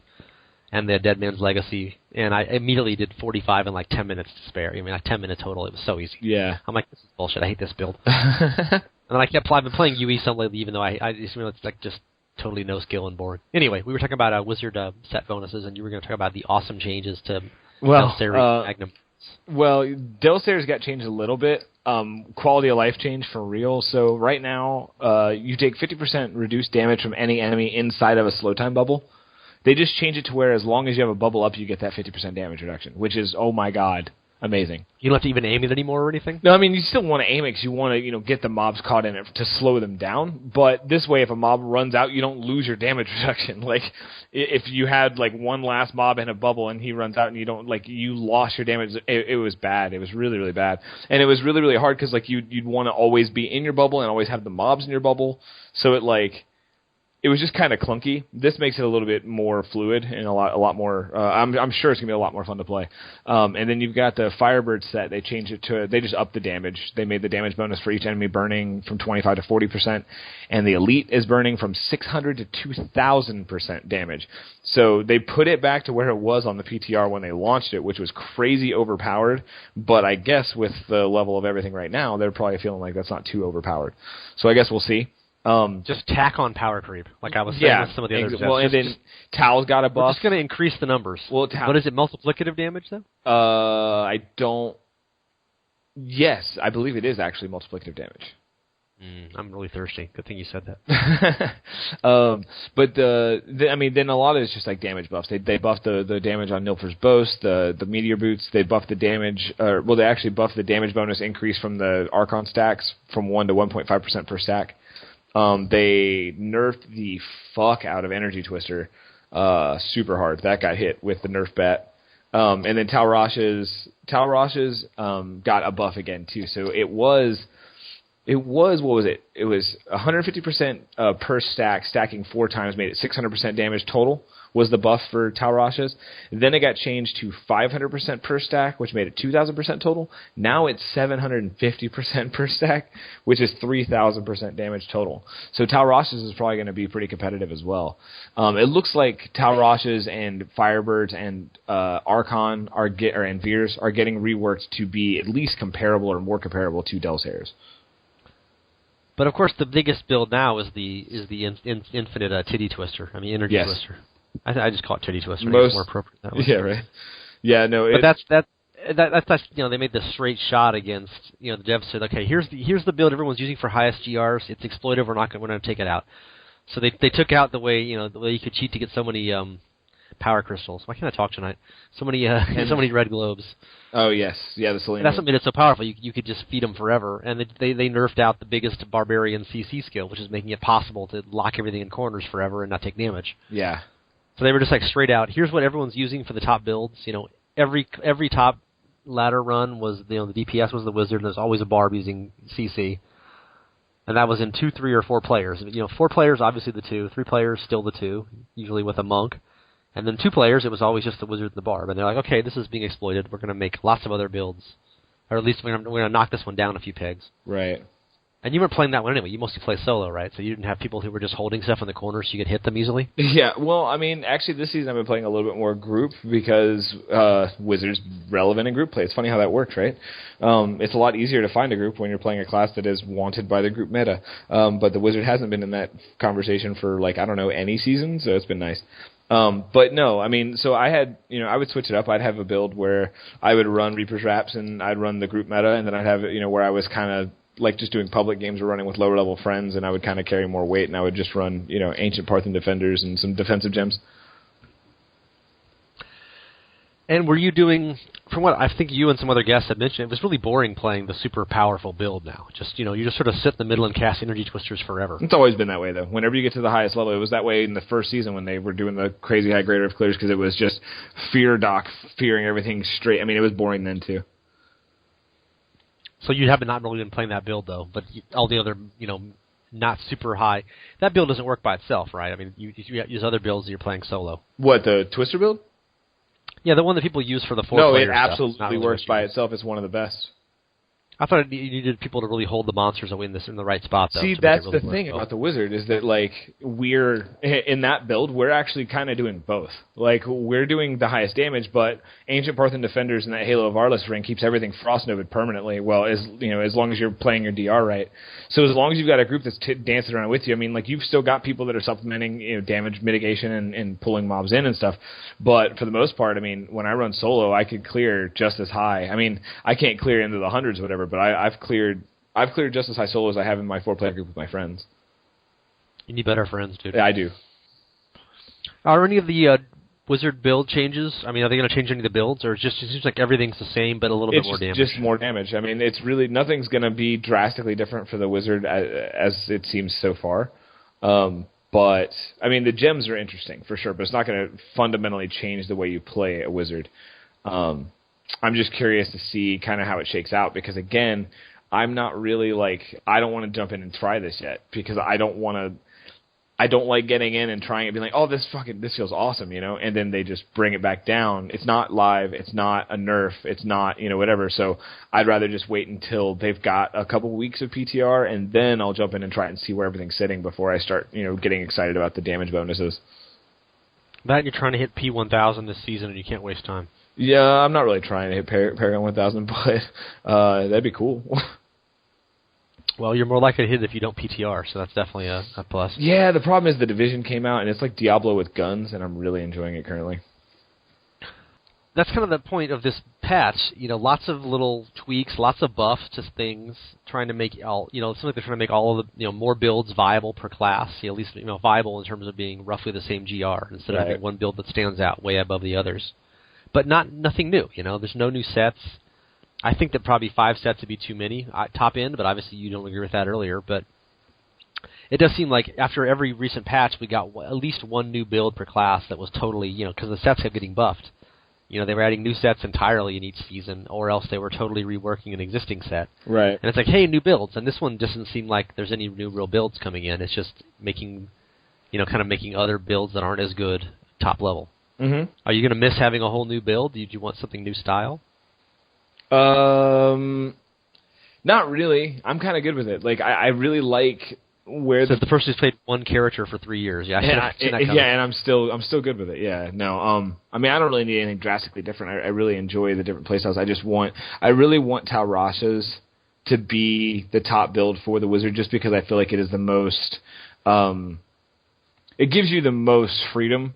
[SPEAKER 3] and the Dead Man's Legacy, and I immediately did 45 in 10 minutes to spare. 10 minutes total. It was so easy.
[SPEAKER 2] Yeah.
[SPEAKER 3] I'm like, this is bullshit. I hate this build. And then I've been playing UE some lately, even though I just it's just totally no skill and boring. Anyway, we were talking about wizard set bonuses, and you were going to talk about the awesome changes to Magnum.
[SPEAKER 2] Well, Delsair's got changed a little bit. Quality of life change for real. So right now, you take 50% reduced damage from any enemy inside of a slow time bubble. They just change it to where as long as you have a bubble up, you get that 50% damage reduction, which is, oh my god, amazing.
[SPEAKER 3] You don't have to even aim it anymore or anything?
[SPEAKER 2] No, you still want to aim it because you want to, get the mobs caught in it to slow them down. But this way, if a mob runs out, you don't lose your damage reduction. If you had one last mob in a bubble and he runs out and you don't you lost your damage. It was bad. It was really, really bad, and it was really, really hard because you'd want to always be in your bubble and always have the mobs in your bubble. So it was just kind of clunky. This makes it a little bit more fluid and a lot more. I'm sure it's gonna be a lot more fun to play. And then you've got the Firebird set. They changed it to. They just upped the damage. They made the damage bonus for each enemy burning from 25 to 40%, and the elite is burning from 600 to 2,000% damage. So they put it back to where it was on the PTR when they launched it, which was crazy overpowered. But I guess with the level of everything right now, they're probably feeling like that's not too overpowered. So I guess we'll see.
[SPEAKER 3] Just tack on power creep, like I was saying with some of the others.
[SPEAKER 2] Well, and then Tal's got a buff.
[SPEAKER 3] We're just going to increase the numbers.
[SPEAKER 2] Well,
[SPEAKER 3] what is it, multiplicative damage, though?
[SPEAKER 2] I don't... Yes, I believe it is actually multiplicative damage.
[SPEAKER 3] I'm really thirsty. Good thing you said that.
[SPEAKER 2] But then a lot of it's just damage buffs. They buffed the damage on Nilfr's Boast, the Meteor Boots. They buffed the damage, they actually buffed the damage bonus increase from the Archon stacks from 1 to 1.5% per stack. They nerfed the fuck out of Energy Twister super hard. That got hit with the nerf bat. And then Tal Rosh's got a buff again too. So it was what was it? It was 150% per stack, stacking 4 times made it 600% damage total was the buff for Tal Rosh's. Then it got changed to 500% per stack, which made it 2,000% total. Now it's 750% per stack, which is 3,000% damage total. So Tal Rosh's is probably going to be pretty competitive as well. It looks like Tal Rosh's and Firebirds and Archon and Veers are getting reworked to be at least comparable or more comparable to Delsair's.
[SPEAKER 3] But of course, the biggest build now is the infinite titty twister. Energy twister. I just call it titty twister. It's more appropriate that way.
[SPEAKER 2] Yeah, right. Yeah, no.
[SPEAKER 3] But that's they made the straight shot against the devs said, okay, here's the build everyone's using for highest GRs. It's exploitive. We're going to take it out. So they took out the way you could cheat to get so many power crystals. Why can't I talk tonight? So many so many red globes.
[SPEAKER 2] Oh yes, yeah, the Selenium.
[SPEAKER 3] That's what made it so powerful. You could just feed them forever, and they nerfed out the biggest barbarian CC skill, which is making it possible to lock everything in corners forever and not take damage.
[SPEAKER 2] Yeah.
[SPEAKER 3] So they were just straight out. Here's what everyone's using for the top builds. Every top ladder run was the DPS was the wizard, and there's always a barb using CC, and that was in 2, 3, or 4 players. 4 players, obviously the 2. 3 players, still the 2, usually with a monk. And then 2 players, it was always just the wizard and the barb. And they're like, okay, this is being exploited. We're going to make lots of other builds. Or at least we're going to knock this one down a few pegs.
[SPEAKER 2] Right.
[SPEAKER 3] And you weren't playing that one anyway. You mostly play solo, right? So you didn't have people who were just holding stuff in the corner so you could hit them easily?
[SPEAKER 2] Yeah, well, actually this season I've been playing a little bit more group because Wizard's relevant in group play. It's funny how that works, right? It's a lot easier to find a group when you're playing a class that is wanted by the group meta. But the Wizard hasn't been in that conversation for, any season, so it's been nice. But no, so I had, I would switch it up. I'd have a build where I would run Reaper's Wraps and I'd run the group meta, and then I'd have, where I was kind of just doing public games or running with lower level friends, and I would kind of carry more weight, and I would just run, Ancient Parthian Defenders and some defensive gems.
[SPEAKER 3] And were you doing, from what I think you and some other guests had mentioned, it was really boring playing the super powerful build now. Just, you just sort of sit in the middle and cast energy twisters forever.
[SPEAKER 2] It's always been that way, though. Whenever you get to the highest level, it was that way in the first season when they were doing the crazy high grade of clears, because it was just fear doc, fearing everything straight. I mean, it was boring then, too.
[SPEAKER 3] So you have not really been playing that build, though, but all the other, not super high. That build doesn't work by itself, right? I mean, you use other builds that you're playing solo.
[SPEAKER 2] What, the Twister build?
[SPEAKER 3] Yeah, the one that people use for the four-player
[SPEAKER 2] No, it
[SPEAKER 3] stuff.
[SPEAKER 2] absolutely
[SPEAKER 3] really
[SPEAKER 2] works by itself. It's one of the best.
[SPEAKER 3] I thought you needed people to really hold the monsters in the right spot, though.
[SPEAKER 2] See, that's the thing about the Wizard, is that, like, we're, in that build, we're actually kind of doing both. Like, we're doing the highest damage, but Ancient Parthian Defenders and that Halo of Arliss ring keeps everything Frost-Novid permanently, well, as long as you're playing your DR right. So as long as you've got a group that's dancing around with you, I mean, like, you've still got people that are supplementing, damage mitigation and pulling mobs in and stuff, but for the most part, I mean, when I run solo, I could clear just as high. I mean, I can't clear into the hundreds or whatever, but I've cleared just as high solo as I have in my 4-player group with my friends.
[SPEAKER 3] You need better friends, dude.
[SPEAKER 2] Yeah, I do.
[SPEAKER 3] Are any of the Wizard build changes? I mean, are they going to change any of the builds, or it seems like everything's the same but a little bit more damage?
[SPEAKER 2] It's just more damage. I mean, it's really nothing's going to be drastically different for the Wizard as it seems so far. But I mean, the gems are interesting for sure, but it's not going to fundamentally change the way you play a Wizard. I'm just curious to see kind of how it shakes out, because again, I'm not really I don't want to jump in and try this yet, because I don't like getting in and trying it and being like, oh, this feels awesome, and then they just bring it back down. It's not live, it's not a nerf, it's not, whatever, so I'd rather just wait until they've got a couple weeks of PTR, and then I'll jump in and try and see where everything's sitting before I start, getting excited about the damage bonuses.
[SPEAKER 3] That you're trying to hit P1000 this season and you can't waste time.
[SPEAKER 2] Yeah, I'm not really trying to hit Paragon 1000, but that'd be cool.
[SPEAKER 3] Well, you're more likely to hit it if you don't PTR, so that's definitely a plus.
[SPEAKER 2] Yeah, the problem is the Division came out, and it's like Diablo with guns, and I'm really enjoying it currently.
[SPEAKER 3] That's kind of the point of this patch. Lots of little tweaks, lots of buffs to things, trying to make all. It seems like they're trying to make all of the more builds viable per class. At least viable in terms of being roughly the same GR instead of having one build that stands out way above the others. But nothing new. There's no new sets. I think that probably 5 sets would be too many top end, but obviously you don't agree with that earlier. But it does seem like after every recent patch, we got at least one new build per class that was totally, because the sets kept getting buffed. They were adding new sets entirely in each season, or else they were totally reworking an existing set.
[SPEAKER 2] Right.
[SPEAKER 3] And it's like, hey, new builds. And this one doesn't seem like there's any new real builds coming in. It's just making, kind of making other builds that aren't as good top level.
[SPEAKER 2] Mm-hmm.
[SPEAKER 3] Are you going to miss having a whole new build? Do you want something new style?
[SPEAKER 2] Not really. I'm kind of good with it. I really like where
[SPEAKER 3] the person who's played one character for 3 years. Yeah,
[SPEAKER 2] and I'm still good with it. Yeah, no. I mean, I don't really need anything drastically different. I really enjoy the different playstyles. I really want Talrasha's to be the top build for the Wizard, just because I feel like it is the most. It gives you the most freedom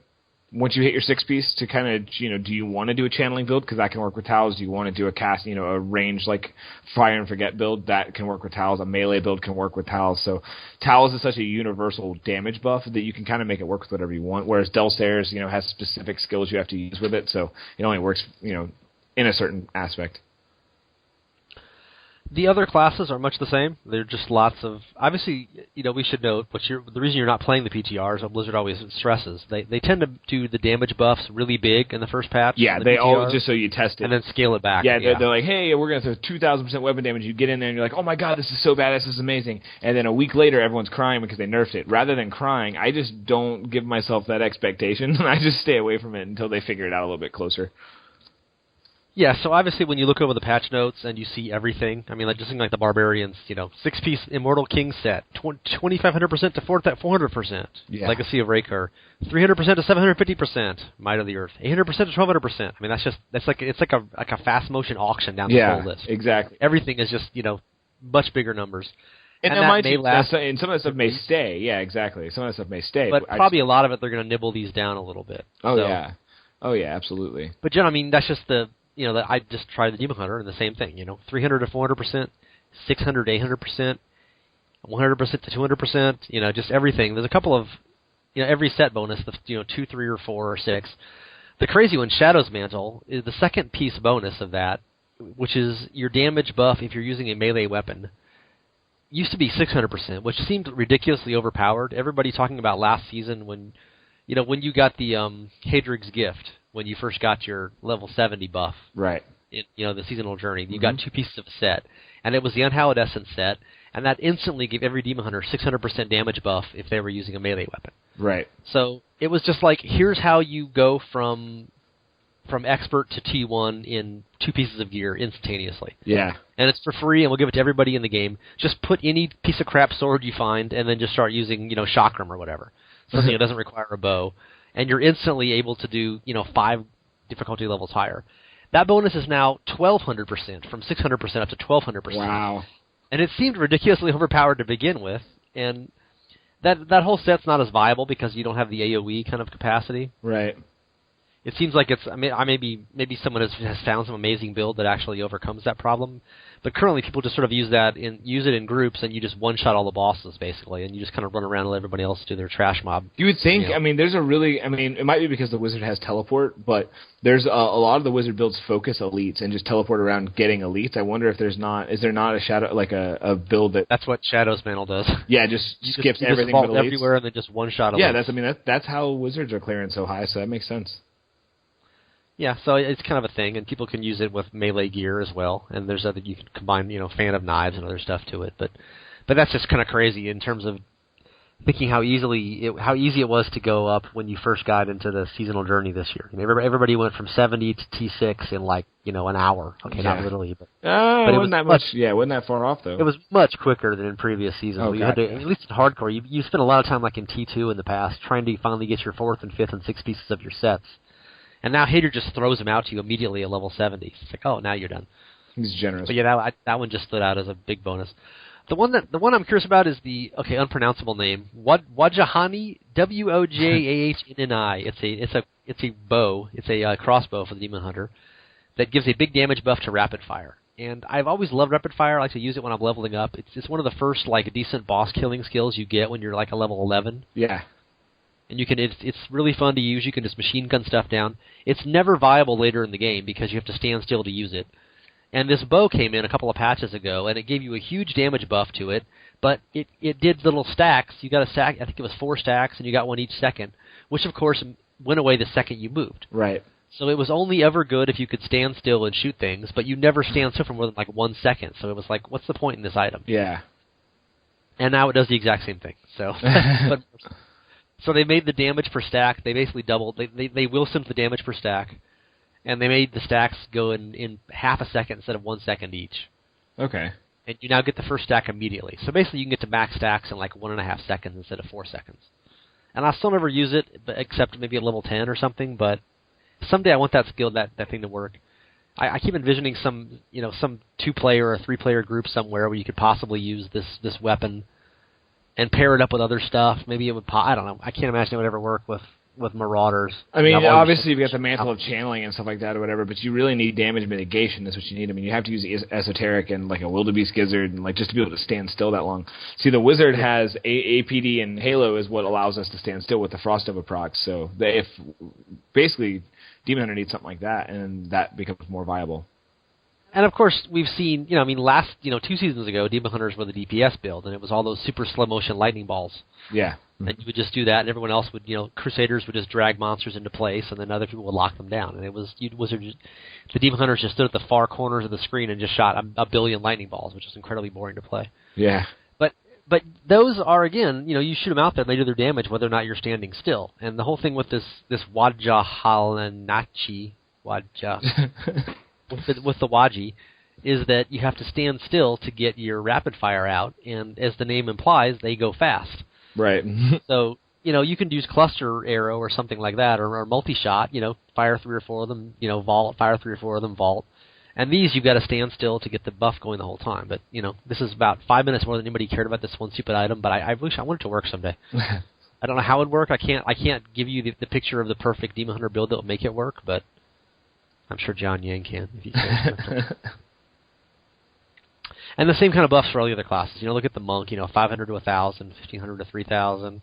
[SPEAKER 2] once you hit your 6-piece to kind of, do you want to do a channeling build? Because that can work with Towels. Do you want to do a cast, a range like Fire and Forget build? That can work with Towels. A melee build can work with Towels. So Towels is such a universal damage buff that you can kind of make it work with whatever you want. Whereas Delstairs, has specific skills you have to use with it. So it only works, in a certain aspect.
[SPEAKER 3] The other classes are much the same. They're just lots of... Obviously, we should note, the reason you're not playing the PTRs, what Blizzard always stresses, they tend to do the damage buffs really big in the first patch.
[SPEAKER 2] Yeah, they all just so you test it.
[SPEAKER 3] And then scale it back.
[SPEAKER 2] Yeah, they're like, hey, we're going to throw 2,000% weapon damage. You get in there and you're like, oh my god, this is so bad, this is amazing. And then a week later, everyone's crying because they nerfed it. Rather than crying, I just don't give myself that expectation. I just stay away from it until they figure it out a little bit closer.
[SPEAKER 3] Yeah, so obviously when you look over the patch notes and you see everything, I mean, just something like the Barbarians, 6-piece Immortal King set, 2,500% to 400%, Legacy of Rakar, 300% to 750%, Might of the Earth, 800% to 1,200%. I mean, it's like a fast motion auction down the whole list.
[SPEAKER 2] Exactly.
[SPEAKER 3] Everything is just much bigger numbers.
[SPEAKER 2] And that may last. And some of that stuff may stay. Yeah, exactly. Some of that stuff may stay.
[SPEAKER 3] But probably a lot of it they're going to nibble these down a little bit.
[SPEAKER 2] Oh yeah, absolutely.
[SPEAKER 3] But Jen, I mean, that's just that I just tried the Demon Hunter and the same thing, 300 to 400%, 600 to 800%, 100% to 200%, just everything. There's a couple of, every set bonus, 2, 3, or 4, or 6. The crazy one, Shadow's Mantle, is the second piece bonus of that, which is your damage buff if you're using a melee weapon. Used to be 600%, which seemed ridiculously overpowered. Everybody talking about last season when you got the Hadrig's Gift, when you first got your level 70 buff.
[SPEAKER 2] Right.
[SPEAKER 3] The seasonal journey. You got 2 pieces of a set, and it was the Unhallowed Essence set, and that instantly gave every Demon Hunter 600% damage buff if they were using a melee weapon.
[SPEAKER 2] Right.
[SPEAKER 3] So it was just like, here's how you go from expert to T1 in 2 pieces of gear instantaneously.
[SPEAKER 2] Yeah.
[SPEAKER 3] And it's for free, and we'll give it to everybody in the game. Just put any piece of crap sword you find, and then just start using, chakram or whatever. Something that doesn't require a bow. And you're instantly able to do, 5 difficulty levels higher. That bonus is now 1,200%, from 600% up to 1,200%.
[SPEAKER 2] Wow.
[SPEAKER 3] And it seemed ridiculously overpowered to begin with, and that whole set's not as viable because you don't have the AoE kind of capacity.
[SPEAKER 2] Right.
[SPEAKER 3] It seems like maybe someone has found some amazing build that actually overcomes that problem, but currently people just sort of use it in groups, and you just one-shot all the bosses basically, and you just kind of run around and let everybody else do their trash mob.
[SPEAKER 2] You would think. It might be because the wizard has teleport, but there's a lot of the wizard builds focus elites and just teleport around getting elites. I wonder if is there not a shadow, like a build that's
[SPEAKER 3] what Shadow's Mantle does.
[SPEAKER 2] Yeah, just skips
[SPEAKER 3] you
[SPEAKER 2] everything
[SPEAKER 3] just
[SPEAKER 2] but elites
[SPEAKER 3] everywhere and then just one-shot elites.
[SPEAKER 2] Yeah, that's how wizards are clearing so high, so that makes sense.
[SPEAKER 3] Yeah, so it's kind of a thing, and people can use it with melee gear as well. And there's other, you can combine, fan of knives and other stuff to it. But that's just kind of crazy in terms of thinking how easy it was to go up when you first got into the seasonal journey this year. Everybody went from 70 to T6 in an hour. Okay, not literally, but
[SPEAKER 2] it wasn't that much. Yeah, it wasn't that far off though.
[SPEAKER 3] It was much quicker than in previous seasons.
[SPEAKER 2] Oh,
[SPEAKER 3] you had to, at least in hardcore, you spent a lot of time like in T2 in the past trying to finally get your 4th and 5th and 6th pieces of your sets. And now Hader just throws them out to you immediately at level 70. It's like, oh, now you're done.
[SPEAKER 2] He's generous.
[SPEAKER 3] But yeah, that one just stood out as a big bonus. The one I'm curious about is the unpronounceable name Wajahani, Wojahni. It's a bow. It's a crossbow for the Demon Hunter that gives a big damage buff to rapid fire. And I've always loved rapid fire. I like to use it when I'm leveling up. It's one of the first decent boss killing skills you get when you're a level 11.
[SPEAKER 2] Yeah.
[SPEAKER 3] And it's really fun to use. You can just machine gun stuff down. It's never viable later in the game because you have to stand still to use it. And this bow came in a couple of patches ago, and it gave you a huge damage buff to it, but it did little stacks. You got a stack, I think it was 4 stacks, and you got one each second, which of course went away the second you moved.
[SPEAKER 2] Right.
[SPEAKER 3] So it was only ever good if you could stand still and shoot things, but you never stand still for more than 1 second. So it was like, what's the point in this item?
[SPEAKER 2] Yeah.
[SPEAKER 3] And now it does the exact same thing. So, So they made the damage per stack. They basically doubled. They will simp the damage per stack, and they made the stacks go in half a second instead of 1 second each.
[SPEAKER 2] Okay.
[SPEAKER 3] And you now get the first stack immediately. So basically, you can get to max stacks in 1.5 seconds instead of 4 seconds. And I'll still never use it, except maybe at level 10 or something. But someday I want that skill, that thing to work. I keep envisioning some 2-player or 3-player group somewhere where you could possibly use this weapon and pair it up with other stuff. Maybe it would I don't know. I can't imagine it would ever work with Marauders.
[SPEAKER 2] I mean, obviously you've got the mantle of channeling and stuff like that or whatever, but you really need damage mitigation. That's what you need. I mean, you have to use esoteric and a wildebeest gizzard and just to be able to stand still that long. See, the wizard has APD and Halo is what allows us to stand still with the Frost Nova proc. So if basically Demon Hunter needs something like that, and that becomes more viable.
[SPEAKER 3] And of course, we've seen, 2 seasons ago, Demon Hunters were the DPS build, and it was all those super slow motion lightning balls.
[SPEAKER 2] Yeah.
[SPEAKER 3] And you would just do that, and everyone else would, Crusaders would just drag monsters into place, and then other people would lock them down. And the Demon Hunters just stood at the far corners of the screen and just shot a billion lightning balls, which was incredibly boring to play.
[SPEAKER 2] Yeah.
[SPEAKER 3] But those are, again, you shoot them out there, and they do their damage whether or not you're standing still. And the whole thing with this Wajahalanachi, with the Waji, is that you have to stand still to get your rapid fire out, and as the name implies, they go fast.
[SPEAKER 2] Right.
[SPEAKER 3] So, you can use cluster arrow or something like that, or multi-shot, fire 3 or 4 of them, vault, fire 3 or 4 of them, vault. And these you've got to stand still to get the buff going the whole time. But, this is about 5 minutes more than anybody cared about this one stupid item, but I wish I want it to work someday. I don't know how it would work. I can't give you the picture of the perfect Demon Hunter build that will make it work, but I'm sure John Yang can, if he can. And the same kind of buffs for all the other classes. Look at the Monk, 500 to 1,000, 1,500 to 3,000.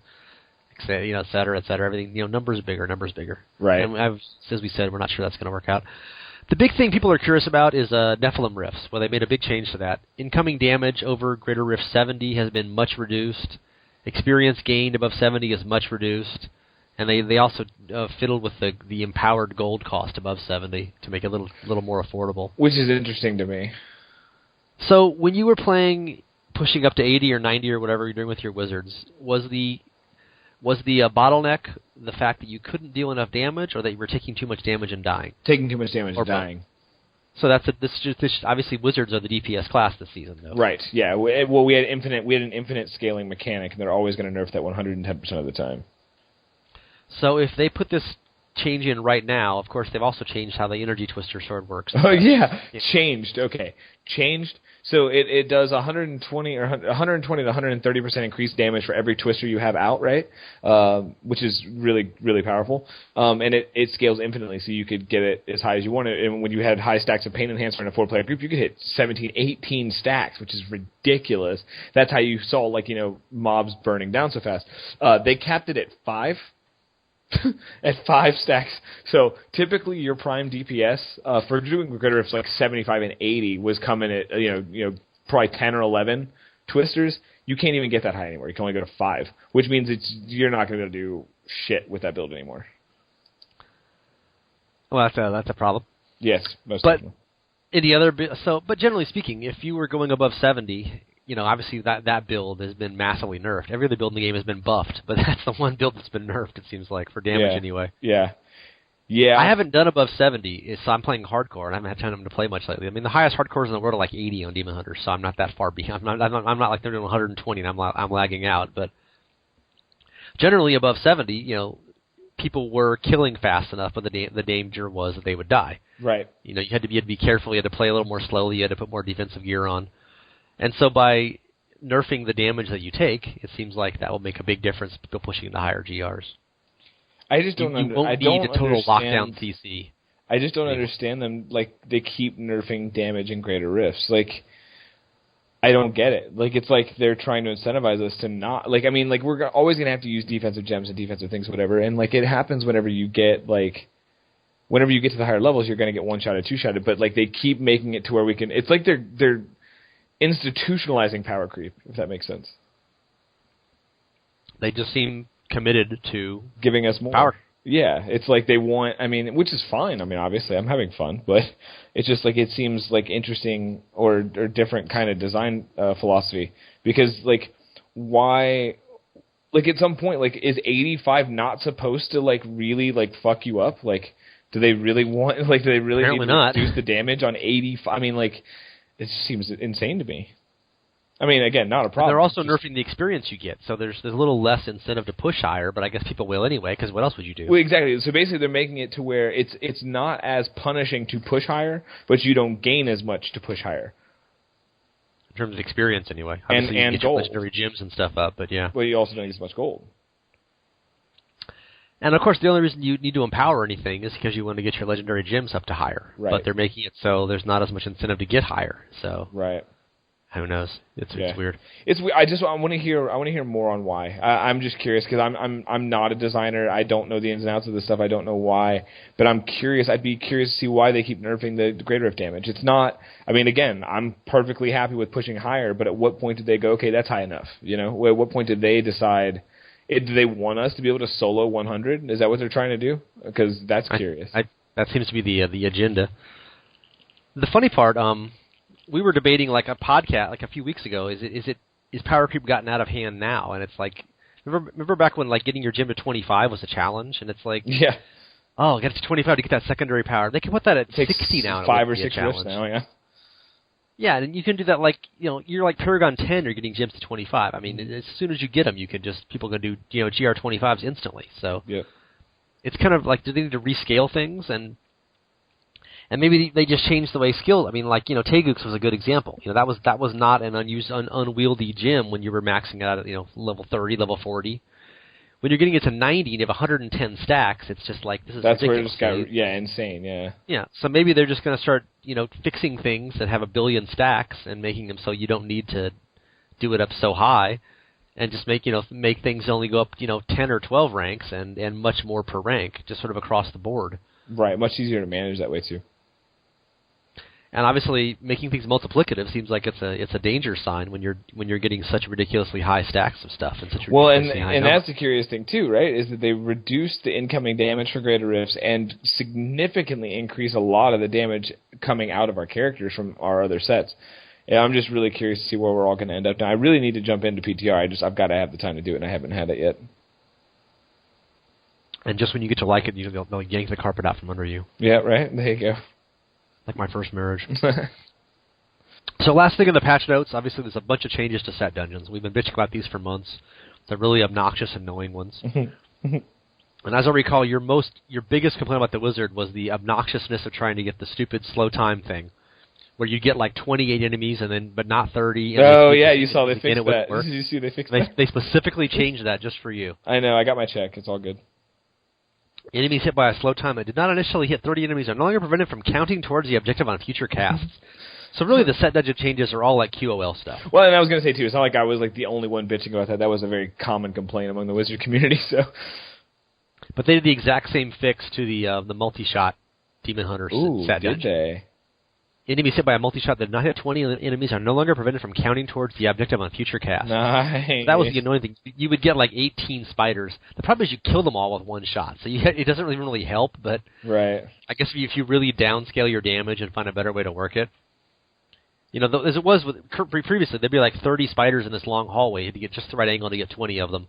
[SPEAKER 3] et cetera, et cetera. Everything, numbers bigger.
[SPEAKER 2] Right.
[SPEAKER 3] And as we said, we're not sure that's going to work out. The big thing people are curious about is Nephilim Rifts. Well, they made a big change to that. Incoming damage over Greater Rift 70 has been much reduced. Experience gained above 70 is much reduced. And they also fiddled with the empowered gold cost above 70 to make it a little more affordable.
[SPEAKER 2] Which is interesting to me.
[SPEAKER 3] So when you were playing, pushing up to 80 or 90 or whatever you're doing with your wizards, was the bottleneck the fact that you couldn't deal enough damage, or that you were taking too much damage and dying?
[SPEAKER 2] Taking too much damage and dying.
[SPEAKER 3] So this obviously wizards are the DPS class this season, though.
[SPEAKER 2] Right. Yeah. Well, we had an infinite scaling mechanic, and they're always going to nerf that 110% of the time.
[SPEAKER 3] So if they put this change in right now, of course they've also changed how the energy twister sword works.
[SPEAKER 2] Oh yeah, changed. Okay, changed. So it does 120 to 130% increased damage for every twister you have out, right? Which is really, really powerful. And it scales infinitely, so you could get it as high as you want it. And when you had high stacks of Pain Enhancer in a 4-player group, you could hit 17, 18 stacks, which is ridiculous. That's how you saw mobs burning down so fast. They capped it at 5. At 5 stacks. So typically your prime DPS for doing Greater Rifts like 75 and 80 was coming at probably 10 or 11 twisters. You can't even get that high anymore. You can only go to 5, which means you're not going to be able to do shit with that build anymore.
[SPEAKER 3] Well, that's a problem.
[SPEAKER 2] Yes, most definitely.
[SPEAKER 3] But generally speaking, if you were going above 70, obviously that build has been massively nerfed. Every other build in the game has been buffed, but that's the one build that's been nerfed, it seems like, for damage anyway.
[SPEAKER 2] Yeah. Yeah.
[SPEAKER 3] I haven't done above 70, so I'm playing hardcore, and I haven't had time to play much lately. I mean, the highest hardcores in the world are like 80 on Demon Hunters, so I'm not that far behind. I'm not like they're doing 120, and I'm lagging out. But generally above 70, people were killing fast enough, but the danger was that they would die.
[SPEAKER 2] Right.
[SPEAKER 3] You had to be careful. You had to play a little more slowly. You had to put more defensive gear on. And so by nerfing the damage that you take, it seems like that will make a big difference pushing into higher GRs.
[SPEAKER 2] I just don't
[SPEAKER 3] You won't need a total lockdown CC.
[SPEAKER 2] I just don't understand them. Like, they keep nerfing damage in Greater Rifts. Like, I don't get it. Like, it's like they're trying to incentivize us to not... Like, I mean, like, we're always going to have to use defensive gems and defensive things, whatever. And, like, it happens whenever you get, like... Whenever you get to the higher levels, you're going to get one-shotted, two-shotted. But, like, they keep making it to where we can... It's like they're institutionalizing power creep, if that makes sense.
[SPEAKER 3] They just seem committed to
[SPEAKER 2] giving us more
[SPEAKER 3] power.
[SPEAKER 2] Yeah, it's like they want, I mean, which is fine. I mean, obviously I'm having fun, but it's just like it seems like interesting or different kind of design philosophy, because like why, like at some point, like is 85 not supposed to like really like fuck you up? Like do they really want, like do they really
[SPEAKER 3] Apparently
[SPEAKER 2] need to
[SPEAKER 3] not.
[SPEAKER 2] reduce the damage on 85? I mean, like it just seems insane to me. I mean, again, not a problem.
[SPEAKER 3] And they're also nerfing the experience you get, so there's a little less incentive to push higher, but I guess people will anyway, because what else would you do?
[SPEAKER 2] Well, exactly. So basically they're making it to where it's not as punishing to push higher, but you don't gain as much to push higher.
[SPEAKER 3] In terms of experience, anyway. Obviously,
[SPEAKER 2] and
[SPEAKER 3] you get
[SPEAKER 2] gold.
[SPEAKER 3] your legendary gems and stuff up, but yeah.
[SPEAKER 2] Well, you also don't get as much gold.
[SPEAKER 3] And, of course, the only reason you need to empower anything is because you want to get your legendary gems up to higher.
[SPEAKER 2] Right.
[SPEAKER 3] But they're making it so there's not as much incentive to get higher, so...
[SPEAKER 2] Right.
[SPEAKER 3] Who knows? It's weird.
[SPEAKER 2] I want to hear more on why. I'm just curious because I'm not a designer. I don't know the ins and outs of this stuff. I don't know why, but I'm curious. I'd be curious to see why they keep nerfing the Greater Rift damage. It's not. I mean, again, I'm perfectly happy with pushing higher, but at what point did they go? Okay, that's high enough. You know, at what point did they decide? Do they want us to be able to solo 100? Is that what they're trying to do? Because that's curious.
[SPEAKER 3] That seems to be the agenda. The funny part, we were debating like a podcast like a few weeks ago. Is power creep gotten out of hand now? And it's like, remember back when like getting your gem to 25 was a challenge, and it's like,
[SPEAKER 2] yeah,
[SPEAKER 3] oh, get it to 25 to get that secondary power. They can put that at 60 now. And
[SPEAKER 2] 5 or 6 rifts now, yeah.
[SPEAKER 3] Yeah, and you can do that like you're like Paragon 10. You're getting gems to 25. I mean, as soon as you get them, you can just people can do GR 25s instantly. So
[SPEAKER 2] yeah, it's
[SPEAKER 3] kind of like, do they need to rescale things and maybe they just changed the way skill. I mean, like Taeguks was a good example. That was not an unwieldy gem when you were maxing out at level 30, level 40. When you're getting it to 90 and you have 110 stacks, it's just like this is
[SPEAKER 2] that's
[SPEAKER 3] ridiculous.
[SPEAKER 2] Where it just got insane. Yeah.
[SPEAKER 3] Yeah. So maybe they're just going to start fixing things that have a billion stacks and making them so you don't need to do it up so high. and just make things only go up 10 or 12 ranks and much more per rank, just sort of across the board.
[SPEAKER 2] Right, much easier to manage that way too.
[SPEAKER 3] And obviously, making things multiplicative seems like it's a danger sign when you're getting such ridiculously high stacks of stuff and such ridiculously high
[SPEAKER 2] and
[SPEAKER 3] numbers.
[SPEAKER 2] that's the curious thing too, right? Is that they reduce the incoming damage for greater rifts and significantly increase a lot of the damage coming out of our characters from our other sets. Yeah, I'm just really curious to see where we're all going to end up. Now, I really need to jump into PTR. I've got to have the time to do it, and I haven't had it yet.
[SPEAKER 3] And just when you get to like it, they'll yank the carpet out from under you.
[SPEAKER 2] Yeah, right. There you go.
[SPEAKER 3] Like my first marriage. So last thing in the patch notes, obviously there's a bunch of changes to set dungeons. We've been bitching about these for months. They're really obnoxious, annoying ones. And as I recall, your biggest complaint about the Wizard was the obnoxiousness of trying to get the stupid slow time thing, where you get like 28 enemies but not 30.
[SPEAKER 2] Oh yeah, you saw they fixed that. Did you see they fixed that?
[SPEAKER 3] They specifically changed that just for you.
[SPEAKER 2] I know. I got my check. It's all good.
[SPEAKER 3] Enemies hit by a slow time that did not initially hit 30 enemies are no longer prevented from counting towards the objective on future casts. So really, the set dungeon changes are all like QoL stuff.
[SPEAKER 2] Well, and I was going to say too, it's not like I was like the only one bitching about that. That was a very common complaint among the Wizard community. So,
[SPEAKER 3] but they did the exact same fix to the multi-shot Demon Hunter set dungeon.
[SPEAKER 2] Did they?
[SPEAKER 3] Enemies hit by a multi-shot that did not hit 20 enemies are no longer prevented from counting towards the objective on future casts.
[SPEAKER 2] Nice.
[SPEAKER 3] So that was the annoying thing. You would get like 18 spiders. The problem is you kill them all with one shot, so it doesn't really help. But
[SPEAKER 2] right.
[SPEAKER 3] I guess if you really downscale your damage and find a better way to work it, as it was with previously, there'd be like 30 spiders in this long hallway to get just the right angle to get 20 of them.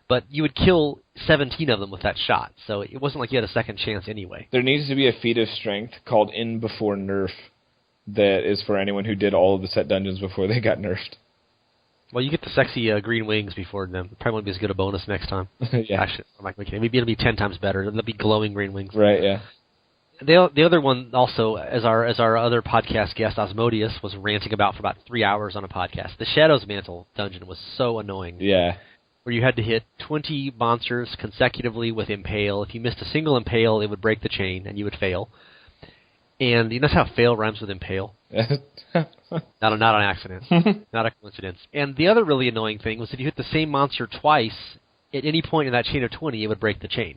[SPEAKER 3] But you would kill 17 of them with that shot, so it wasn't like you had a second chance anyway.
[SPEAKER 2] There needs to be a feat of strength called In Before Nerf. That is for anyone who did all of the set dungeons before they got nerfed.
[SPEAKER 3] Well, you get the sexy green wings before them. Probably won't be as good a bonus next time.
[SPEAKER 2] Yeah.
[SPEAKER 3] Actually, maybe it'll be 10 times better. It'll be glowing green wings.
[SPEAKER 2] Right, yeah.
[SPEAKER 3] The other one also, as our other podcast guest, Osmodius, was ranting about for about 3 hours on a podcast. The Shadow's Mantle dungeon was so annoying.
[SPEAKER 2] Yeah.
[SPEAKER 3] Where you had to hit 20 monsters consecutively with Impale. If you missed a single Impale, it would break the chain, and you would fail. And you notice how fail rhymes with impale? Not an accident. Not a coincidence. And the other really annoying thing was if you hit the same monster twice, at any point in that chain of 20, it would break the chain.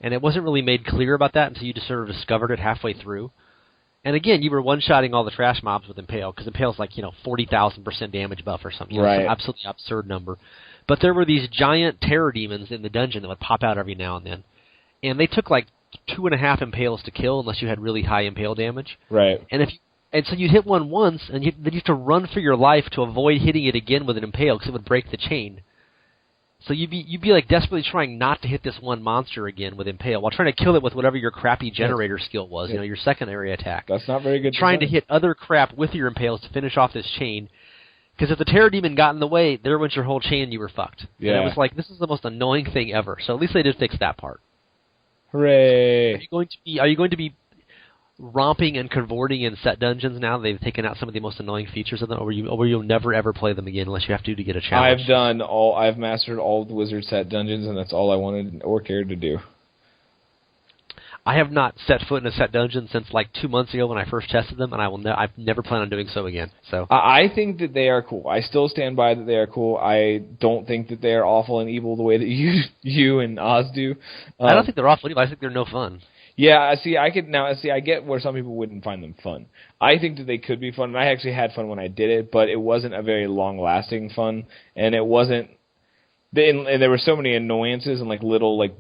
[SPEAKER 3] And it wasn't really made clear about that until you just sort of discovered it halfway through. And again, you were one-shotting all the trash mobs with Impale, because Impale's like, 40,000% damage buff or something.
[SPEAKER 2] Right.
[SPEAKER 3] Some absolutely absurd number. But there were these giant terror demons in the dungeon that would pop out every now and then. And they took like 2.5 impales to kill unless you had really high impale damage.
[SPEAKER 2] Right.
[SPEAKER 3] And so you'd hit one once, and then you have to run for your life to avoid hitting it again with an impale because it would break the chain. So you'd be like desperately trying not to hit this one monster again with impale while trying to kill it with whatever your crappy generator skill was, your secondary attack.
[SPEAKER 2] That's not very good.
[SPEAKER 3] Trying to hit other crap with your impales to finish off this chain. Because if the terror demon got in the way, there went your whole chain. You were fucked.
[SPEAKER 2] Yeah.
[SPEAKER 3] And it was like, this is the most annoying thing ever. So at least they did fix that part.
[SPEAKER 2] Hooray!
[SPEAKER 3] Are you going to be romping and cavorting in set dungeons now? They've taken out some of the most annoying features of them, or you'll never ever play them again unless you have to get a challenge.
[SPEAKER 2] I've mastered all of the Wizard set dungeons, and that's all I wanted or cared to do.
[SPEAKER 3] I have not set foot in a set dungeon since like 2 months ago when I first tested them, and I've never planned on doing so again. So
[SPEAKER 2] I think that they are cool. I still stand by that they are cool. I don't think that they are awful and evil the way that you and Oz do.
[SPEAKER 3] I don't think they're awful evil. I think they're no fun.
[SPEAKER 2] Yeah, I get where some people wouldn't find them fun. I think that they could be fun, and I actually had fun when I did it, but it wasn't a very long-lasting fun, and it wasn't. And there were so many annoyances and like little like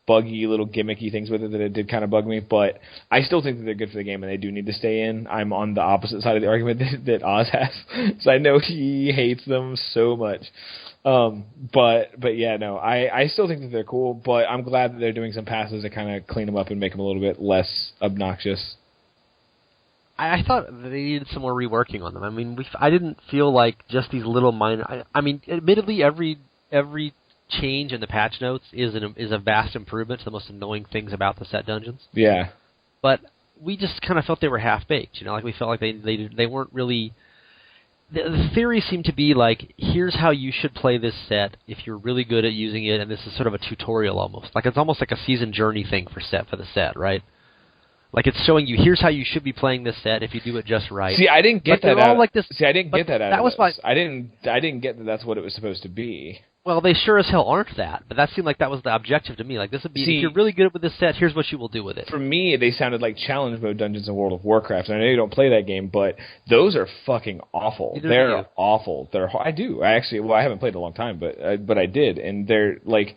[SPEAKER 2] buggy little gimmicky things with it that it did kind of bug me, but I still think that they're good for the game and they do need to stay in. I'm on the opposite side of the argument that Oz has, so I know he hates them so much. But yeah, no, I still think that they're cool, but I'm glad that they're doing some passes to kind of clean them up and make them a little bit less obnoxious.
[SPEAKER 3] I thought they needed some more reworking on them. I mean, I didn't feel like just these little minor. I mean, admittedly, every change in the patch notes is a vast improvement to the most annoying things about the set dungeons.
[SPEAKER 2] Yeah.
[SPEAKER 3] But we just kind of felt they were half-baked, like we felt like they weren't really... The theory seemed to be like, here's how you should play this set if you're really good at using it, and this is sort of a tutorial almost. Like it's almost like a season journey thing for the set, right? Like it's showing you, here's how you should be playing this set if you do it just right.
[SPEAKER 2] See, I didn't get that out.
[SPEAKER 3] Like this,
[SPEAKER 2] see, I didn't get that out
[SPEAKER 3] that
[SPEAKER 2] of
[SPEAKER 3] was
[SPEAKER 2] this. I didn't get that that's what it was supposed to be.
[SPEAKER 3] Well, they sure as hell aren't that, but that seemed like that was the objective to me. Like, this would be, if you're really good with this set, here's what you will do with it.
[SPEAKER 2] For me, they sounded like challenge mode dungeons in World of Warcraft, and I know you don't play that game, but those are fucking awful. They're awful. I do. I haven't played in a long time, but I did, and they're, like,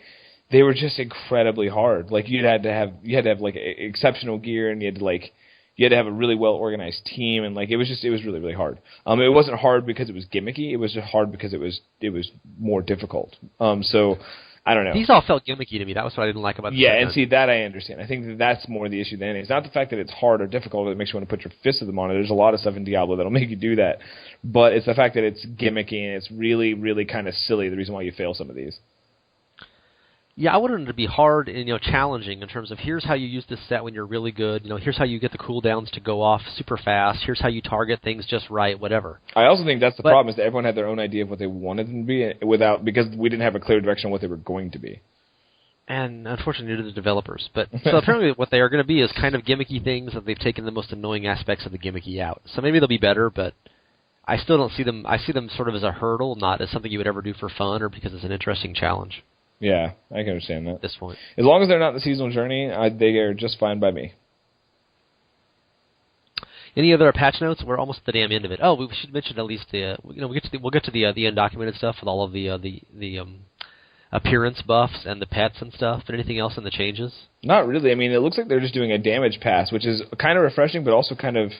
[SPEAKER 2] they were just incredibly hard. Like, you had to have like, exceptional gear, and you had to have a really well-organized team, and like it was really, really hard. It wasn't hard because it was gimmicky. It was just hard because it was more difficult. So I don't know.
[SPEAKER 3] These all felt gimmicky to me. That was what I didn't like about the
[SPEAKER 2] Yeah, and see, that I understand. I think that's more the issue than anything. It's not the fact that it's hard or difficult that makes you want to put your fist to them on it. There's a lot of stuff in Diablo that'll make you do that. But it's the fact that it's gimmicky and it's really, really kind of silly, the reason why you fail some of these.
[SPEAKER 3] Yeah, I wanted it to be hard and challenging in terms of here's how you use this set when you're really good. Here's how you get the cooldowns to go off super fast. Here's how you target things just right. Whatever.
[SPEAKER 2] I also think that's the problem is that everyone had their own idea of what they wanted them to be because we didn't have a clear direction on what they were going to be.
[SPEAKER 3] And unfortunately, to the developers. But so apparently, what they are going to be is kind of gimmicky things that they've taken the most annoying aspects of the gimmicky out. So maybe they'll be better, but I still don't see them. I see them sort of as a hurdle, not as something you would ever do for fun or because it's an interesting challenge.
[SPEAKER 2] Yeah, I can understand that.
[SPEAKER 3] At this point.
[SPEAKER 2] As long as they're not in the seasonal journey, they are just fine by me.
[SPEAKER 3] Any other patch notes? We're almost at the damn end of it. Oh, we should mention at least we'll get to the undocumented stuff with all of the appearance buffs and the pets and stuff. But anything else in the changes?
[SPEAKER 2] Not really. I mean, it looks like they're just doing a damage pass, which is kind of refreshing, but also kind of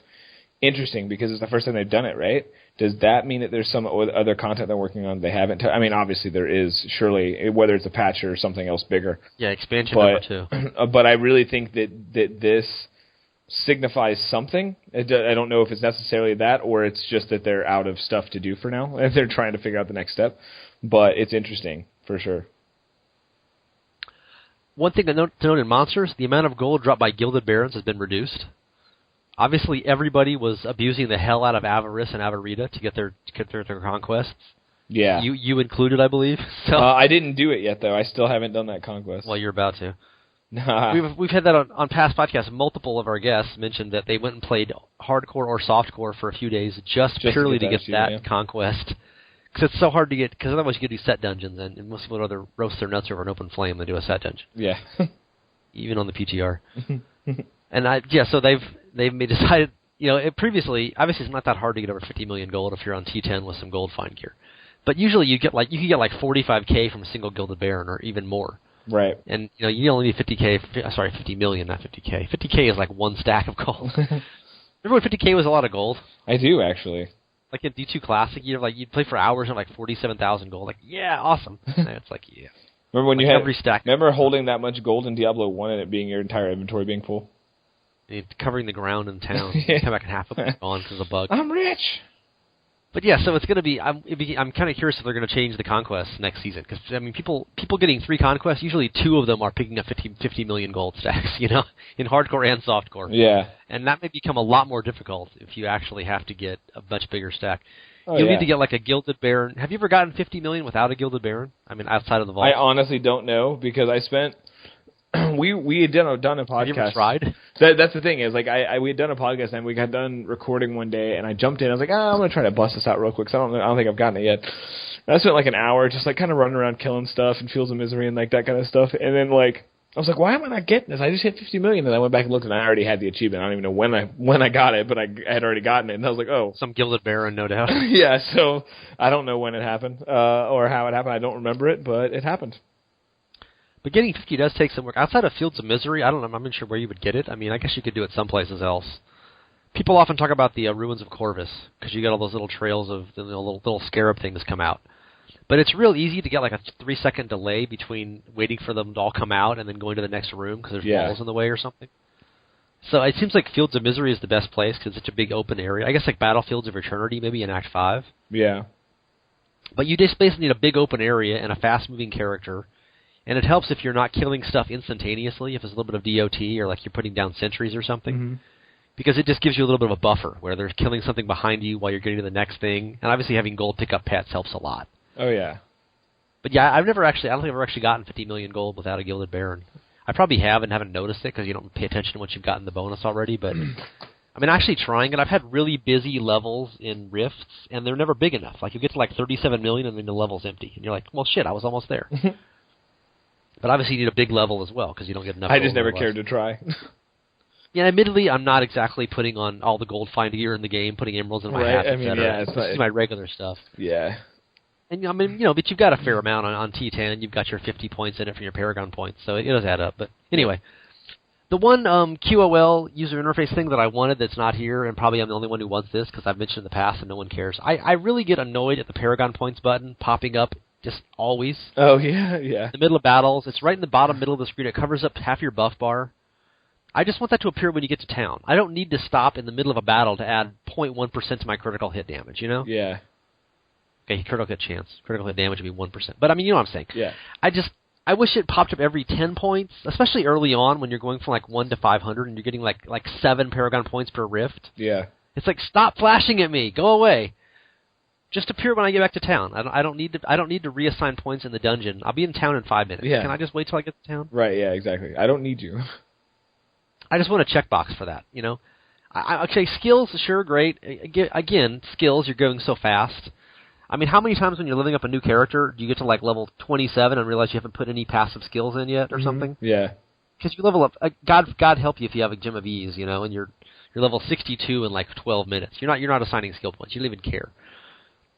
[SPEAKER 2] interesting because it's the first time they've done it, right? Does that mean that there's some other content they're working on they haven't? I mean, obviously there is, surely, whether it's a patch or something else bigger.
[SPEAKER 3] Yeah, expansion number 2.
[SPEAKER 2] But I really think that this signifies something. I don't know if it's necessarily that or it's just that they're out of stuff to do for now and they're trying to figure out the next step. But it's interesting, for sure.
[SPEAKER 3] One thing to note in Monsters, the amount of gold dropped by Gilded Barons has been reduced. Obviously, everybody was abusing the hell out of Avarice and Avirita to get their conquests.
[SPEAKER 2] Yeah.
[SPEAKER 3] You included, I believe. So
[SPEAKER 2] I didn't do it yet, though. I still haven't done that conquest.
[SPEAKER 3] Well, you're about to. We've had that on past podcasts. Multiple of our guests mentioned that they went and played hardcore or softcore for a few days just purely to get that conquest. Because it's so hard to get, because otherwise you could do set dungeons, and most people would rather roast their nuts over an open flame than do a set dungeon.
[SPEAKER 2] Yeah.
[SPEAKER 3] Even on the PTR. And so they've decided, previously, obviously it's not that hard to get over 50 million gold if you're on T10 with some gold find gear. But usually you could get like 45k from a single Gilded Baron or even more.
[SPEAKER 2] Right.
[SPEAKER 3] And you only need 50 million, not 50k. 50k is like one stack of gold. Remember when 50k was a lot of gold?
[SPEAKER 2] I do, actually.
[SPEAKER 3] Like in D2 Classic, you'd play for hours and like 47,000 gold. Like, yeah, awesome. And it's like, yeah.
[SPEAKER 2] Remember when
[SPEAKER 3] like
[SPEAKER 2] you had
[SPEAKER 3] every stack?
[SPEAKER 2] Remember holding that much gold in Diablo 1 and it being your entire inventory being full?
[SPEAKER 3] And covering the ground in town. Come back and half of it's gone because of the bug.
[SPEAKER 2] I'm rich.
[SPEAKER 3] But yeah, so it's going to be. I'm kind of curious if they're going to change the conquests next season because I mean, people getting 3 conquests, usually 2 of them are picking up 50 million gold stacks. In hardcore and softcore.
[SPEAKER 2] Yeah.
[SPEAKER 3] And that may become a lot more difficult if you actually have to get a much bigger stack.
[SPEAKER 2] Oh,
[SPEAKER 3] You'll need to get like a Gilded Baron. Have you ever gotten 50 million without a Gilded Baron? I mean, outside of the vault.
[SPEAKER 2] I honestly don't know because I spent. we had done a podcast.
[SPEAKER 3] Have you ever tried?
[SPEAKER 2] That's the thing is like we had done a podcast and we got done recording one day and I jumped in. I was like, I'm gonna try to bust this out real quick because I don't think I've gotten it yet. And I spent like an hour just like kind of running around killing stuff and Fields of Misery and like that kind of stuff. And then like I was like, why am I not getting this? I just hit 50 million. And I went back and looked and I already had the achievement. I don't even know when I got it, but I had already gotten it. And I was like, oh,
[SPEAKER 3] some Gilded Baron, no doubt.
[SPEAKER 2] Yeah. So I don't know when it happened or how it happened. I don't remember it, but it happened.
[SPEAKER 3] But getting 50 does take some work. Outside of Fields of Misery, I don't know. I'm not sure where you would get it. I mean, I guess you could do it someplaces else. People often talk about the ruins of Corvus because you get all those little trails of the little scarab things come out. But it's real easy to get like a 3-second delay between waiting for them to all come out and then going to the next room because there's walls in the way or something. So it seems like Fields of Misery is the best place because it's such a big open area. I guess like Battlefields of Eternity maybe in Act 5.
[SPEAKER 2] Yeah.
[SPEAKER 3] But you just basically need a big open area and a fast-moving character. And it helps if you're not killing stuff instantaneously, if it's a little bit of DOT or like you're putting down sentries or something. Mm-hmm. Because it just gives you a little bit of a buffer where they're killing something behind you while you're getting to the next thing. And obviously having gold pick up pets helps a lot.
[SPEAKER 2] Oh, yeah.
[SPEAKER 3] But yeah, I don't think I've ever actually gotten 50 million gold without a Gilded Baron. I probably have and haven't noticed it because you don't pay attention to what you've gotten the bonus already, but I mean, actually trying it, I've had really busy levels in Rifts, and they're never big enough. Like, you get to like 37 million, and then the level's empty. And you're like, well, shit, I was almost there. But obviously you need a big level as well, because you don't get enough.
[SPEAKER 2] I just never cared to try.
[SPEAKER 3] Yeah, admittedly, I'm not exactly putting on all the gold find gear in the game, putting emeralds in my hat, etc. This is my regular stuff.
[SPEAKER 2] Yeah.
[SPEAKER 3] And, I mean, you know, but you've got a fair amount on T10. You've got your 50 points in it from your Paragon points, so it does add up. But anyway... The one QoL user interface thing that I wanted that's not here, and probably I'm the only one who wants this because I've mentioned in the past and no one cares. I really get annoyed at the Paragon points button popping up just always.
[SPEAKER 2] Oh, yeah, yeah.
[SPEAKER 3] In the middle of battles. It's right in the bottom middle of the screen. It covers up half your buff bar. I just want that to appear when you get to town. I don't need to stop in the middle of a battle to add 0.1% to my critical hit damage, you know?
[SPEAKER 2] Yeah.
[SPEAKER 3] Okay, critical hit chance. Critical hit damage would be 1%. But, I mean, you know what I'm saying.
[SPEAKER 2] Yeah.
[SPEAKER 3] I wish it popped up every 10 points, especially early on when you're going from like 1 to 500 and you're getting like 7 Paragon points per rift.
[SPEAKER 2] Yeah.
[SPEAKER 3] It's like, stop flashing at me, go away. Just appear when I get back to town. I don't need to reassign points in the dungeon. I'll be in town in 5 minutes.
[SPEAKER 2] Yeah.
[SPEAKER 3] Can I just wait till I get to town?
[SPEAKER 2] Right. Yeah. Exactly. I don't need you.
[SPEAKER 3] I just want a checkbox for that. You know. Okay, skills, sure, great. Again, skills. You're going so fast. I mean, how many times when you're living up a new character do you get to like level 27 and realize you haven't put any passive skills in yet or something?
[SPEAKER 2] Yeah.
[SPEAKER 3] Because you level up. God help you if you have a Gem of Ease, you know, and you're level 62 in like 12 minutes. You're not assigning skill points. You don't even care.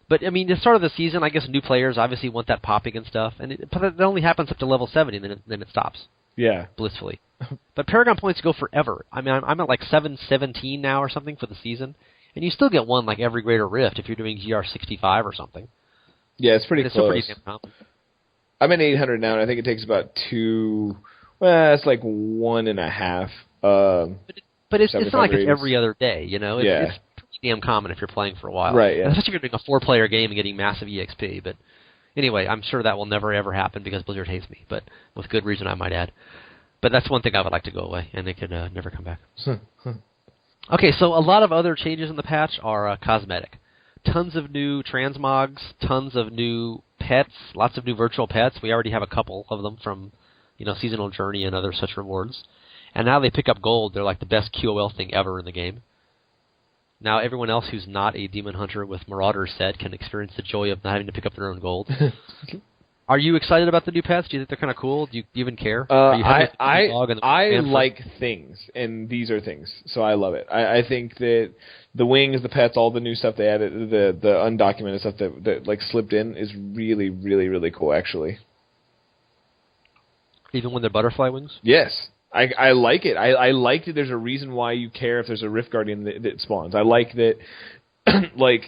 [SPEAKER 3] But I mean, the start of the season, I guess new players obviously want that popping and stuff, but it only happens up to level 70, and then it stops.
[SPEAKER 2] Yeah.
[SPEAKER 3] Blissfully. But Paragon points go forever. I mean, I'm at like 717 now or something for the season. And you still get one like every Greater Rift if you're doing GR65 or something.
[SPEAKER 2] Yeah, it's pretty close.
[SPEAKER 3] It's pretty common.
[SPEAKER 2] I'm at 800 now, and I think it takes about 2... Well, it's like 1.5.
[SPEAKER 3] But it's not like it's
[SPEAKER 2] radius.
[SPEAKER 3] every other day, you know? It's pretty damn common if you're playing for a while.
[SPEAKER 2] Right, yeah.
[SPEAKER 3] Especially if you're doing a 4-player game and getting massive EXP. But anyway, I'm sure that will never, ever happen because Blizzard hates me. But with good reason, I might add. But that's one thing I would like to go away, and it could never come back. Okay, so a lot of other changes in the patch are cosmetic. Tons of new transmogs, tons of new pets, lots of new virtual pets. We already have a couple of them from, you know, Seasonal Journey and other such rewards. And now they pick up gold. They're like the best QoL thing ever in the game. Now everyone else who's not a Demon Hunter with Marauder set can experience the joy of not having to pick up their own gold. Are you excited about the new pets? Do you think they're kind of cool? Do you even care?
[SPEAKER 2] I like things, and these are things, so I love it. I think that the wings, the pets, all the new stuff they added, the undocumented stuff that like slipped in is really, really, really cool, actually.
[SPEAKER 3] Even when they're butterfly wings?
[SPEAKER 2] Yes. I like it. I like that there's a reason why you care if there's a Rift Guardian that spawns. I like that, like,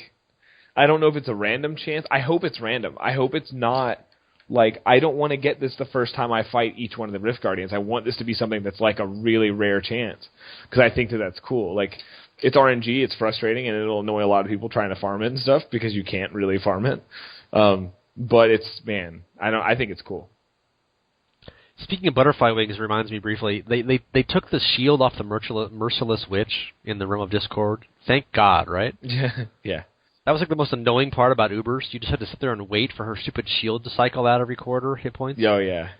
[SPEAKER 2] I don't know if it's a random chance. I hope it's random. I hope it's not... Like, I don't want to get this the first time I fight each one of the Rift Guardians. I want this to be something that's like a really rare chance. Because I think that's cool. Like, it's RNG, it's frustrating, and it'll annoy a lot of people trying to farm it and stuff because you can't really farm it. But it's, man, I think it's cool.
[SPEAKER 3] Speaking of butterfly wings, reminds me briefly, they took the shield off the Merciless Witch in the Realm of Discord. Thank God, right?
[SPEAKER 2] Yeah.
[SPEAKER 3] That was like the most annoying part about Ubers. You just had to sit there and wait for her stupid shield to cycle out every quarter hit points.
[SPEAKER 2] Oh, yeah.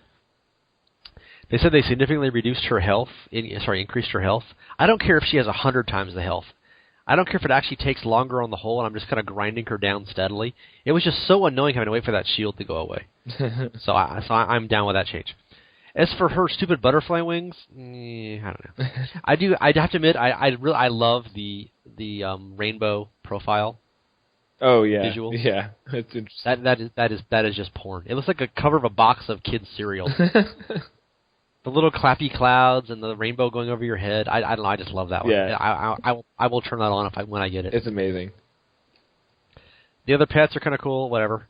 [SPEAKER 3] They said they significantly reduced her health, increased her health. I don't care if she has 100 times the health. I don't care if it actually takes longer on the whole and I'm just kind of grinding her down steadily. It was just so annoying having to wait for that shield to go away. So I'm down with that change. As for her stupid butterfly wings, I don't know. I'd have to admit, I love the rainbow profile.
[SPEAKER 2] Oh yeah,
[SPEAKER 3] visual.
[SPEAKER 2] Yeah, it's interesting.
[SPEAKER 3] That is just porn. It looks like a cover of a box of kids' cereal. The little clappy clouds and the rainbow going over your head. I don't know. I just love that one.
[SPEAKER 2] Yeah.
[SPEAKER 3] I will turn that on when I get it.
[SPEAKER 2] It's amazing.
[SPEAKER 3] The other pets are kind of cool. Whatever.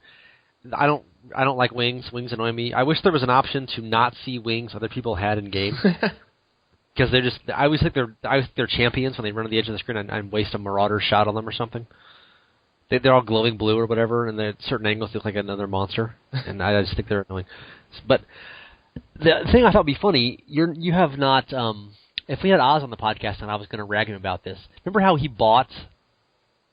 [SPEAKER 3] I don't like wings. Wings annoy me. I wish there was an option to not see wings other people had in game. Because I always think they're champions when they run to the edge of the screen and waste a Marauder shot on them or something. They're all glowing blue or whatever, and at certain angles they look like another monster, and I just think they're annoying. But the thing I thought would be funny, you have not. If we had Oz on the podcast, and I was going to rag him about this, remember how he bought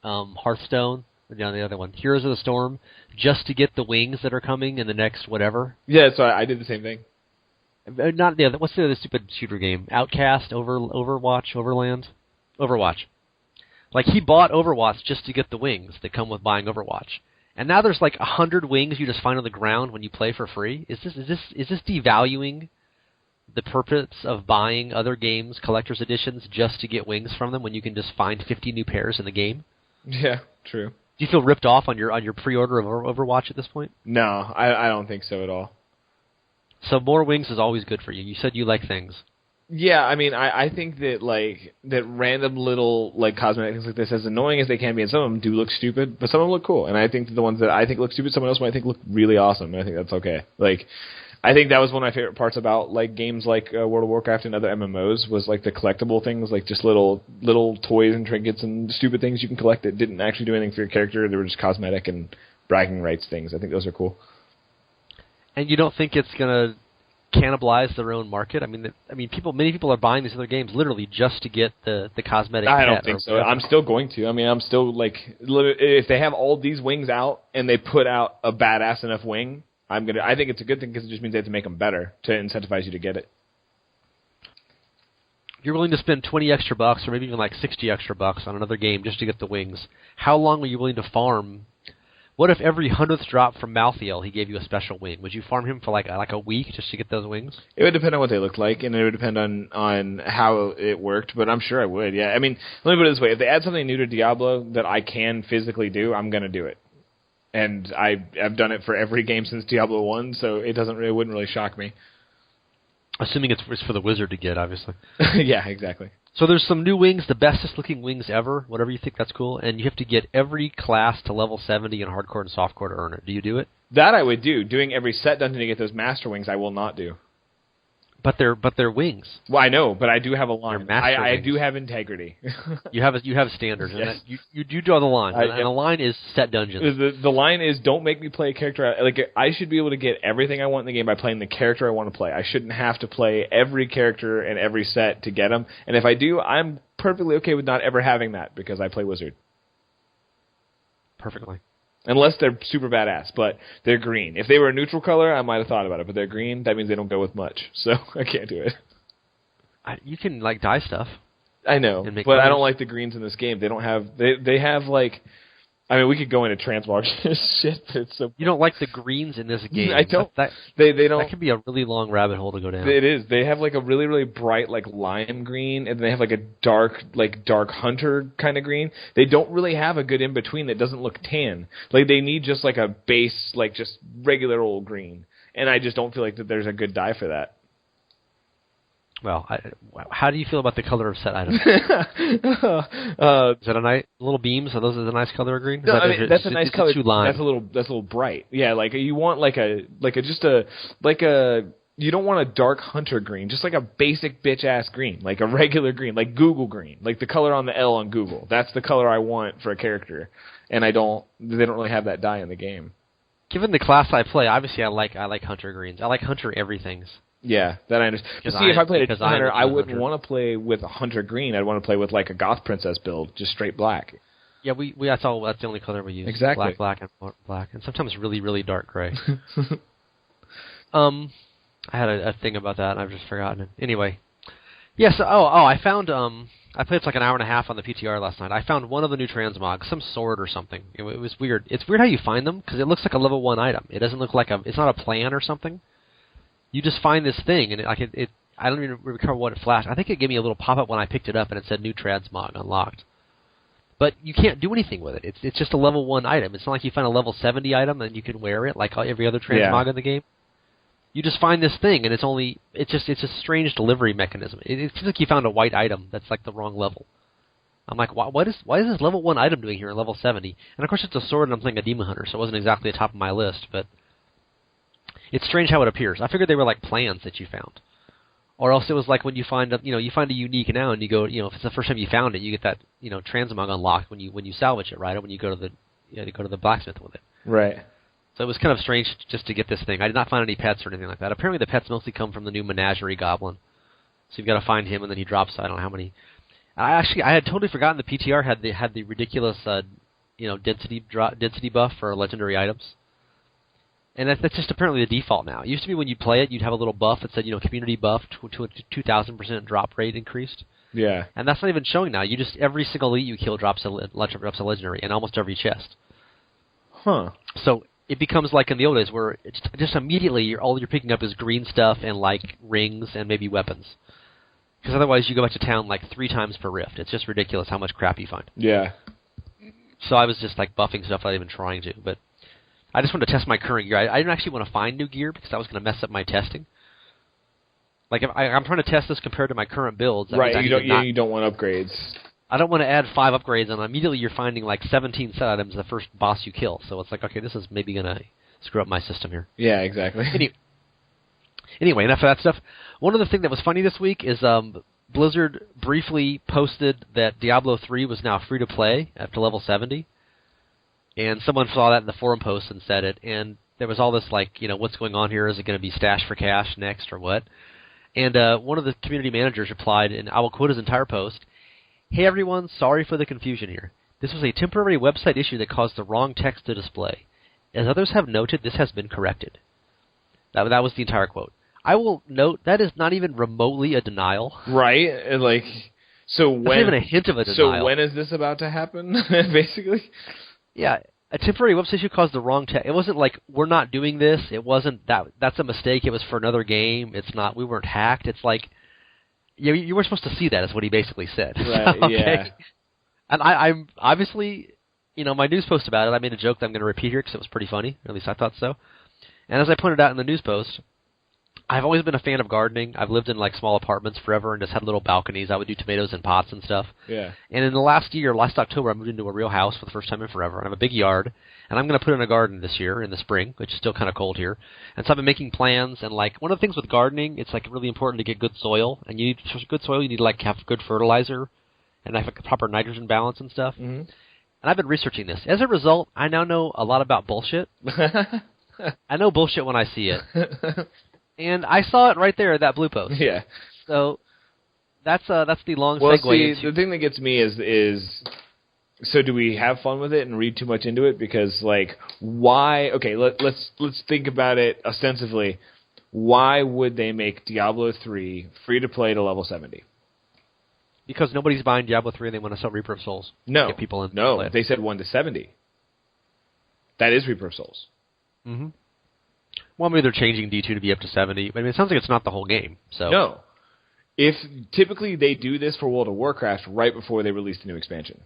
[SPEAKER 3] Hearthstone, the other one, Heroes of the Storm, just to get the wings that are coming in the next whatever?
[SPEAKER 2] Yeah, so I did the same thing.
[SPEAKER 3] Not the other. What's the other stupid shooter game? Outcast, Overwatch, Overland, Overwatch. Like he bought Overwatch just to get the wings that come with buying Overwatch, and now there's like 100 wings you just find on the ground when you play for free. Is this devaluing the purpose of buying other games, collector's editions, just to get wings from them when you can just find 50 new pairs in the game?
[SPEAKER 2] Yeah, true.
[SPEAKER 3] Do you feel ripped off on your pre-order of Overwatch at this point?
[SPEAKER 2] No, I don't think so at all.
[SPEAKER 3] So more wings is always good for you. You said you like things.
[SPEAKER 2] Yeah, I mean, I think that that random little cosmetic things like this, as annoying as they can be, and some of them do look stupid, but some of them look cool. And I think that the ones that I think look stupid, someone else might think look really awesome, and I think that's okay. I think that was one of my favorite parts about games like World of Warcraft and other MMOs was the collectible things, just little toys and trinkets and stupid things you can collect that didn't actually do anything for your character. They were just cosmetic and bragging rights things. I think those are cool.
[SPEAKER 3] And you don't think it's gonna cannibalize their own market? Many people are buying these other games literally just to get the cosmetic.
[SPEAKER 2] I don't think so. I'm still going to. I'm still if they have all these wings out and they put out a badass enough wing, I think it's a good thing because it just means they have to make them better to incentivize you to get it.
[SPEAKER 3] You're willing to spend $20 extra bucks, or maybe even $60 extra bucks on another game just to get the wings. How long are you willing to farm? What if every 100th drop from Malthael he gave you a special wing? Would you farm him for a week just to get those wings?
[SPEAKER 2] It would depend on what they looked like, and it would depend on how it worked, but I'm sure I would, yeah. Let me put it this way. If they add something new to Diablo that I can physically do, I'm going to do it. And I've done it for every game since Diablo 1, so it wouldn't really shock me.
[SPEAKER 3] Assuming it's for the wizard to get, obviously.
[SPEAKER 2] Yeah, exactly.
[SPEAKER 3] So there's some new wings, the bestest looking wings ever, whatever you think that's cool, and you have to get every class to level 70 in hardcore and softcore to earn it. Do you do it?
[SPEAKER 2] That I would do. Doing every set dungeon to get those master wings, I will not do.
[SPEAKER 3] But they're wings.
[SPEAKER 2] Well, I know, but I do have a line. I
[SPEAKER 3] wings.
[SPEAKER 2] do have integrity.
[SPEAKER 3] You have standards.
[SPEAKER 2] Yes.
[SPEAKER 3] And you do draw the line, and the line is set dungeons.
[SPEAKER 2] The line is don't make me play a character. I should be able to get everything I want in the game by playing the character I want to play. I shouldn't have to play every character and every set to get them. And if I do, I'm perfectly okay with not ever having that because I play wizard.
[SPEAKER 3] Perfectly.
[SPEAKER 2] Unless they're super badass, but they're green. If they were a neutral color, I might have thought about it, but they're green, that means they don't go with much, so I can't do it.
[SPEAKER 3] You can, dye stuff.
[SPEAKER 2] I know, but
[SPEAKER 3] colors.
[SPEAKER 2] I don't like the greens in this game. They don't have, they have, we could go into transmog shit, but it's so...
[SPEAKER 3] You don't like the greens in this game.
[SPEAKER 2] I don't. They don't...
[SPEAKER 3] That could be a really long rabbit hole to go down.
[SPEAKER 2] It is. They have, a really, really bright, lime green, and they have, a dark hunter kind of green. They don't really have a good in-between that doesn't look tan. They need just, a base, just regular old green. And I just don't feel like that there's a good dye for that.
[SPEAKER 3] Well, how do you feel about the color of set items? Is that a nice little beams? Are those a nice color of green?
[SPEAKER 2] No, that's a nice color.
[SPEAKER 3] Too lime.
[SPEAKER 2] That's a little bright. Yeah, you want you don't want a dark hunter green, just a basic bitch ass green, a regular green, Google green, the color on the L on Google. That's the color I want for a character, and they don't really have that dye in the game.
[SPEAKER 3] Given the class I play, obviously I like hunter greens. I like hunter everythings.
[SPEAKER 2] Yeah, that I understand. But see, if I played a hunter, I wouldn't want to play with a hunter green. I'd want to play with a goth princess build, just straight black.
[SPEAKER 3] Yeah, that's the only color we use.
[SPEAKER 2] Exactly.
[SPEAKER 3] Black, and black, and sometimes really, really dark gray. I had a thing about that, and I've just forgotten it. Anyway, yes. I found I played an hour and a half on the PTR last night. I found one of the new transmogs, some sword or something. It was weird. It's weird how you find them because it looks like a level 1 item. It doesn't look it's not a plan or something. You just find this thing, and I don't even remember what it flashed. I think it gave me a little pop-up when I picked it up, and it said new transmog unlocked. But you can't do anything with it. It's just a level 1 item. It's not like you find a level 70 item and you can wear it like every other transmog in the game. You just find this thing, and it's a strange delivery mechanism. It seems like you found a white item that's the wrong level. I'm like, why is this level 1 item doing here in level 70? And of course it's a sword, and I'm playing a demon hunter, so it wasn't exactly the top of my list, but it's strange how it appears. I figured they were plans that you found. Or else it was when you find a unique now and you go, if it's the first time you found it, you get that, transmog unlocked when you salvage it, right? Or when you go to the blacksmith with it.
[SPEAKER 2] Right.
[SPEAKER 3] So it was kind of strange just to get this thing. I did not find any pets or anything like that. Apparently the pets mostly come from the new menagerie goblin. So you've got to find him, and then he drops, I don't know how many. I had totally forgotten the PTR had the ridiculous density buff for legendary items. And that's just apparently the default now. It used to be when you play it, you'd have a little buff that said, community buff to a 2,000% drop rate increased.
[SPEAKER 2] Yeah.
[SPEAKER 3] And that's not even showing now. You just, every single elite you kill drops a legendary in almost every chest.
[SPEAKER 2] Huh.
[SPEAKER 3] So it becomes like in the old days where it's just immediately all you're picking up is green stuff and like rings and maybe weapons. Because otherwise you go back to town like 3 times per rift. It's just ridiculous how much crap you find.
[SPEAKER 2] Yeah.
[SPEAKER 3] So I was just like buffing stuff without even trying to. But I just wanted to test my current gear. I didn't actually want to find new gear because I was going to mess up my testing. Like if I'm trying to test this compared to my current builds.
[SPEAKER 2] Right, you don't want upgrades.
[SPEAKER 3] I don't want to add 5 upgrades, and immediately you're finding like 17 set items the first boss you kill. So it's like, okay, this is maybe going to screw up my system here.
[SPEAKER 2] Yeah, exactly.
[SPEAKER 3] Anyway, enough of that stuff. One other thing that was funny this week is Blizzard briefly posted that Diablo 3 was now free to play up to level 70. And someone saw that in the forum post and said it, and there was all this like, what's going on here? Is it going to be stash for cash next or what? And one of the community managers replied, and I will quote his entire post, "Hey everyone, sorry for the confusion here. This was a temporary website issue that caused the wrong text to display. As others have noted, this has been corrected." That was the entire quote. I will note that is not even remotely a denial.
[SPEAKER 2] Right? And so
[SPEAKER 3] That's not even a hint of a denial.
[SPEAKER 2] So when is this about to happen, basically?
[SPEAKER 3] Yeah, a temporary website issue caused the wrong text. It wasn't like, we're not doing this. It wasn't that's a mistake. It was for another game. It's not, we weren't hacked. It's like, yeah, you were supposed to see that is what he basically said.
[SPEAKER 2] Right,
[SPEAKER 3] okay?
[SPEAKER 2] yeah.
[SPEAKER 3] And I'm obviously, my news post about it, I made a joke that I'm going to repeat here because it was pretty funny. At least I thought so. And as I pointed out in the news post, I've always been a fan of gardening. I've lived in small apartments forever and just had little balconies. I would do tomatoes in pots and stuff.
[SPEAKER 2] Yeah.
[SPEAKER 3] And in the last October, I moved into a real house for the first time in forever. And I have a big yard, and I'm going to put in a garden this year in the spring, which is still kind of cold here. And so I've been making plans. And one of the things with gardening, it's really important to get good soil. And you need good soil. You need to have good fertilizer and have a proper nitrogen balance and stuff.
[SPEAKER 2] Mm-hmm.
[SPEAKER 3] And I've been researching this. As a result, I now know a lot about bullshit. I know bullshit when I see it. And I saw it right there, that blue post.
[SPEAKER 2] Yeah.
[SPEAKER 3] So that's the long
[SPEAKER 2] well,
[SPEAKER 3] segue.
[SPEAKER 2] See, the thing that gets me is so do we have fun with it and read too much into it? Because why? Okay, let's think about it ostensively. Why would they make Diablo 3 free to play to level 70?
[SPEAKER 3] Because nobody's buying Diablo 3 and they want to sell Reaper of Souls.
[SPEAKER 2] No,
[SPEAKER 3] get people in.
[SPEAKER 2] No, they said 1 to 70. That is Reaper of Souls.
[SPEAKER 3] Mm-hmm. Well, maybe they're changing D2 to be up to 70. I mean, it sounds like it's not the whole game. So
[SPEAKER 2] no. If typically they do this for World of Warcraft right before they release the new expansion.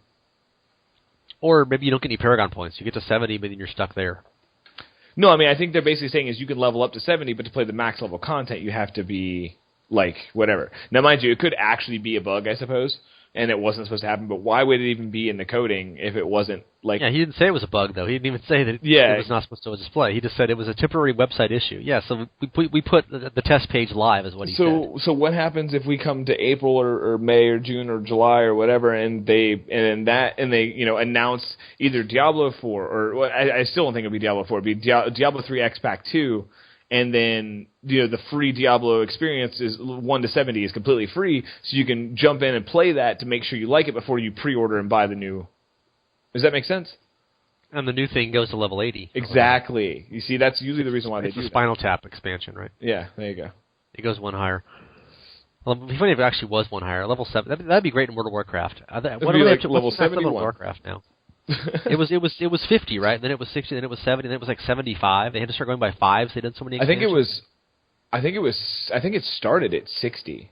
[SPEAKER 3] Or maybe you don't get any Paragon points. You get to 70, but then you're stuck there.
[SPEAKER 2] No, I mean, I think they're basically saying is you can level up to 70, but to play the max level content, you have to be, whatever. Now, mind you, it could actually be a bug, I suppose, and it wasn't supposed to happen, but why would it even be in the coding if it wasn't,
[SPEAKER 3] Yeah, he didn't say it was a bug, though. He didn't even say that it was not supposed to display. He just said it was a temporary website issue. Yeah, so we put the test page live, is what he said.
[SPEAKER 2] So what happens if we come to April or May or June or July or whatever, and they announce either Diablo 4 or I still don't think it'll be Diablo 4. It'll be Diablo 3 X Pack 2. And then the free Diablo experience is 1 to 70 is completely free, so you can jump in and play that to make sure you like it before you pre-order and buy the new. Does that make sense?
[SPEAKER 3] And the new thing goes to level 80.
[SPEAKER 2] Exactly. You see, that's usually the reason why they do
[SPEAKER 3] the Spinal Tap expansion, right?
[SPEAKER 2] Yeah, there you go.
[SPEAKER 3] It goes 1 higher. Well, it'd be funny if it actually was 1 higher. Level 7. That'd be great in World of Warcraft. What are we up to?
[SPEAKER 2] Level 71.
[SPEAKER 3] Level of Warcraft now. It was 50, right? Then it was 60. Then it was 70. Then it was 75. They had to start going by 5s. They did so many.
[SPEAKER 2] I think it started at 60,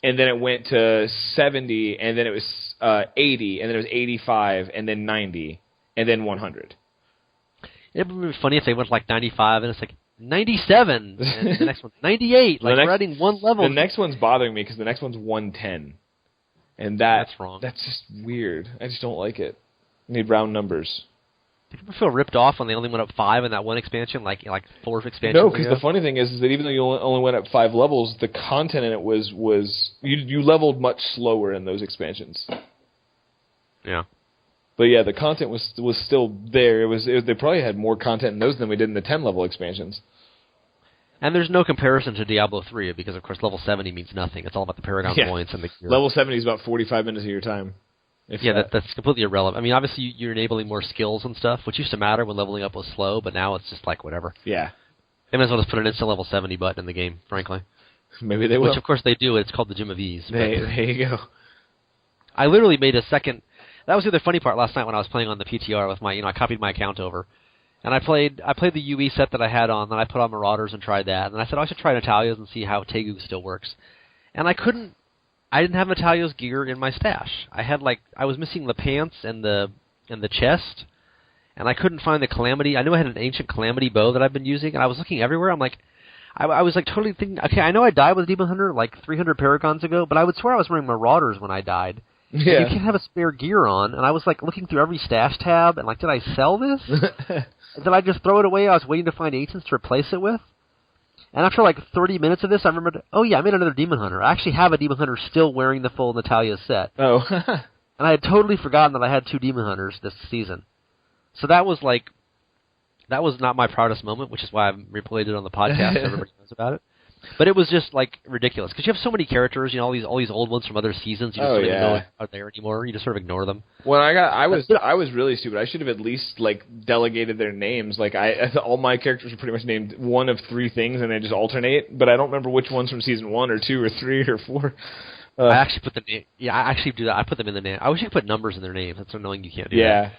[SPEAKER 2] and then it went to 70, and then it was 80, and then it was 85, and then 90, and then 100.
[SPEAKER 3] It would be funny if they went 95, and it's 97, and the next one's 98. We're adding 1 level.
[SPEAKER 2] The next one's bothering me because the next one's 110, and that's
[SPEAKER 3] wrong.
[SPEAKER 2] That's just weird. I just don't like it. I need round numbers.
[SPEAKER 3] Do people feel ripped off when they only went up 5 in that one expansion, like 4 expansions?
[SPEAKER 2] No, because the funny thing is that even though you only went up 5 levels, the content in it was you leveled much slower in those expansions.
[SPEAKER 3] Yeah.
[SPEAKER 2] But yeah, the content was still there. They probably had more content in those than we did in the 10 level expansions.
[SPEAKER 3] And there's no comparison to Diablo 3 because, of course, level 70 means nothing. It's all about the Paragon points and the gear.
[SPEAKER 2] Level 70 is about 45 minutes of your time.
[SPEAKER 3] That's completely irrelevant. I mean, obviously you're enabling more skills and stuff, which used to matter when leveling up was slow, but now it's just like whatever.
[SPEAKER 2] Yeah.
[SPEAKER 3] They might as well just put an instant level 70 button in the game, frankly.
[SPEAKER 2] Maybe they will.
[SPEAKER 3] Which, of course, they do. It's called the Gym of Ease.
[SPEAKER 2] There you go.
[SPEAKER 3] I literally made a second... That was the other funny part last night when I was playing on the PTR with my... I copied my account over. And I played the UE set that I had on, then I put on Marauders and tried that. And I said, I should try Natalia's and see how Taeguks still works. And I didn't have Natalia's gear in my stash. I was missing the pants and the chest, and I couldn't find the Calamity. I knew I had an ancient Calamity bow that I've been using, and I was looking everywhere. I'm like, I was like totally thinking, okay, I know I died with a Demon Hunter like 300 Paragons ago, but I would swear I was wearing Marauders when I died. Yeah. You can't have a spare gear on, and I was like looking through every stash tab, and like, did I sell this? Did I just throw it away? I was waiting to find Ancients to replace it with. And after like 30 minutes of this, I remembered, oh yeah, I made another Demon Hunter. I actually have a Demon Hunter still wearing the full Natalia set.
[SPEAKER 2] Oh.
[SPEAKER 3] And I had totally forgotten that I had 2 Demon Hunters this season. So that was not my proudest moment, which is why I've replayed it on the podcast. Everybody knows about it. But it was just like ridiculous because you have so many characters, all these old ones from other seasons. You just don't even know are there anymore. You just sort of ignore them.
[SPEAKER 2] When I was really stupid. I should have at least like delegated their names. Like all my characters are pretty much named one of 3 things, and they just alternate. But I don't remember which ones from season 1 or 2 or 3 or 4.
[SPEAKER 3] I actually put the name. Yeah, I actually do that. I put them in the name. I wish you could put numbers in their names. That's annoying. You can't do that.
[SPEAKER 2] Yeah.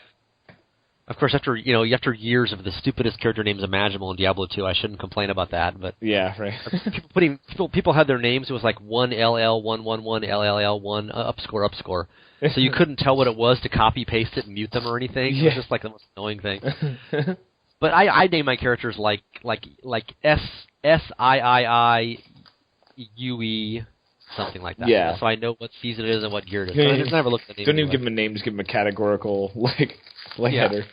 [SPEAKER 3] Of course, after years of the stupidest character names imaginable in Diablo 2, I shouldn't complain about that. But
[SPEAKER 2] yeah, right.
[SPEAKER 3] people had their names. It was like 1LL 111 LLL 1 upscore. So you couldn't tell what it was to copy paste it and mute them or anything. It was just like the most annoying thing. But I name my characters like SIIIUE something like that.
[SPEAKER 2] Yeah.
[SPEAKER 3] So I know what season it is and what gear it is. I just never looked at the name.
[SPEAKER 2] Don't even give them a name. Just give them a categorical header.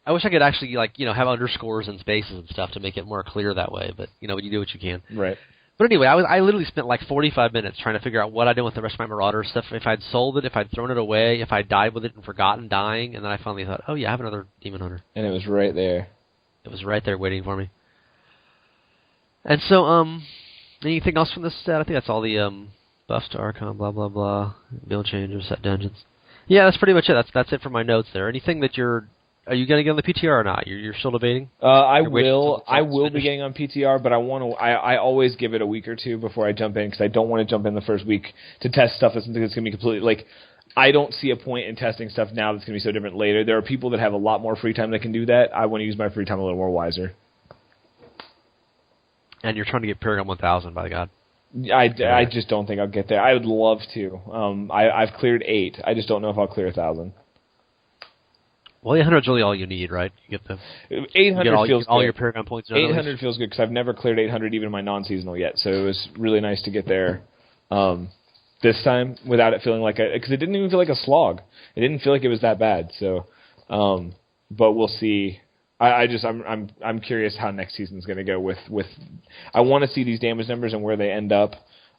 [SPEAKER 3] I wish I could actually have underscores and spaces and stuff to make it more clear that way. But you do what you can.
[SPEAKER 2] Right.
[SPEAKER 3] But anyway, I literally spent like 45 minutes trying to figure out what I did with the rest of my Marauder stuff. If I'd sold it, if I'd thrown it away, if I died with it and forgotten dying, and then I finally thought, oh yeah, I have another Demon Hunter.
[SPEAKER 2] And it was right there.
[SPEAKER 3] It was right there waiting for me. And so, anything else from this set? I think that's all the buffs to Archon, blah blah blah, build changes, set dungeons. Yeah, that's pretty much it. That's it for my notes there. Anything that are you going to get on the PTR or not? You're still debating?
[SPEAKER 2] I will be getting on PTR, but I always give it a week or two before I jump in because I don't want to jump in the first week to test stuff that's going to be completely like. I don't see a point in testing stuff now that's going to be so different later. There are people that have a lot more free time that can do that. I want to use my free time a little more wiser.
[SPEAKER 3] And you're trying to get Paragon 1000, by God.
[SPEAKER 2] I just don't think I'll get there. I would love to. I've cleared 8. I just don't know if I'll clear 1,000.
[SPEAKER 3] Well, 800 is really all you need, right? You get
[SPEAKER 2] 800 feels
[SPEAKER 3] all
[SPEAKER 2] good.
[SPEAKER 3] Your Paragon points.
[SPEAKER 2] 800 feels good because I've never cleared 800 even in my non-seasonal yet. So it was really nice to get there this time without it feeling like because it didn't even feel like a slog. It didn't feel like it was that bad. So, but we'll see. I'm curious how next season's going to go with. I want to see these damage numbers and where they end up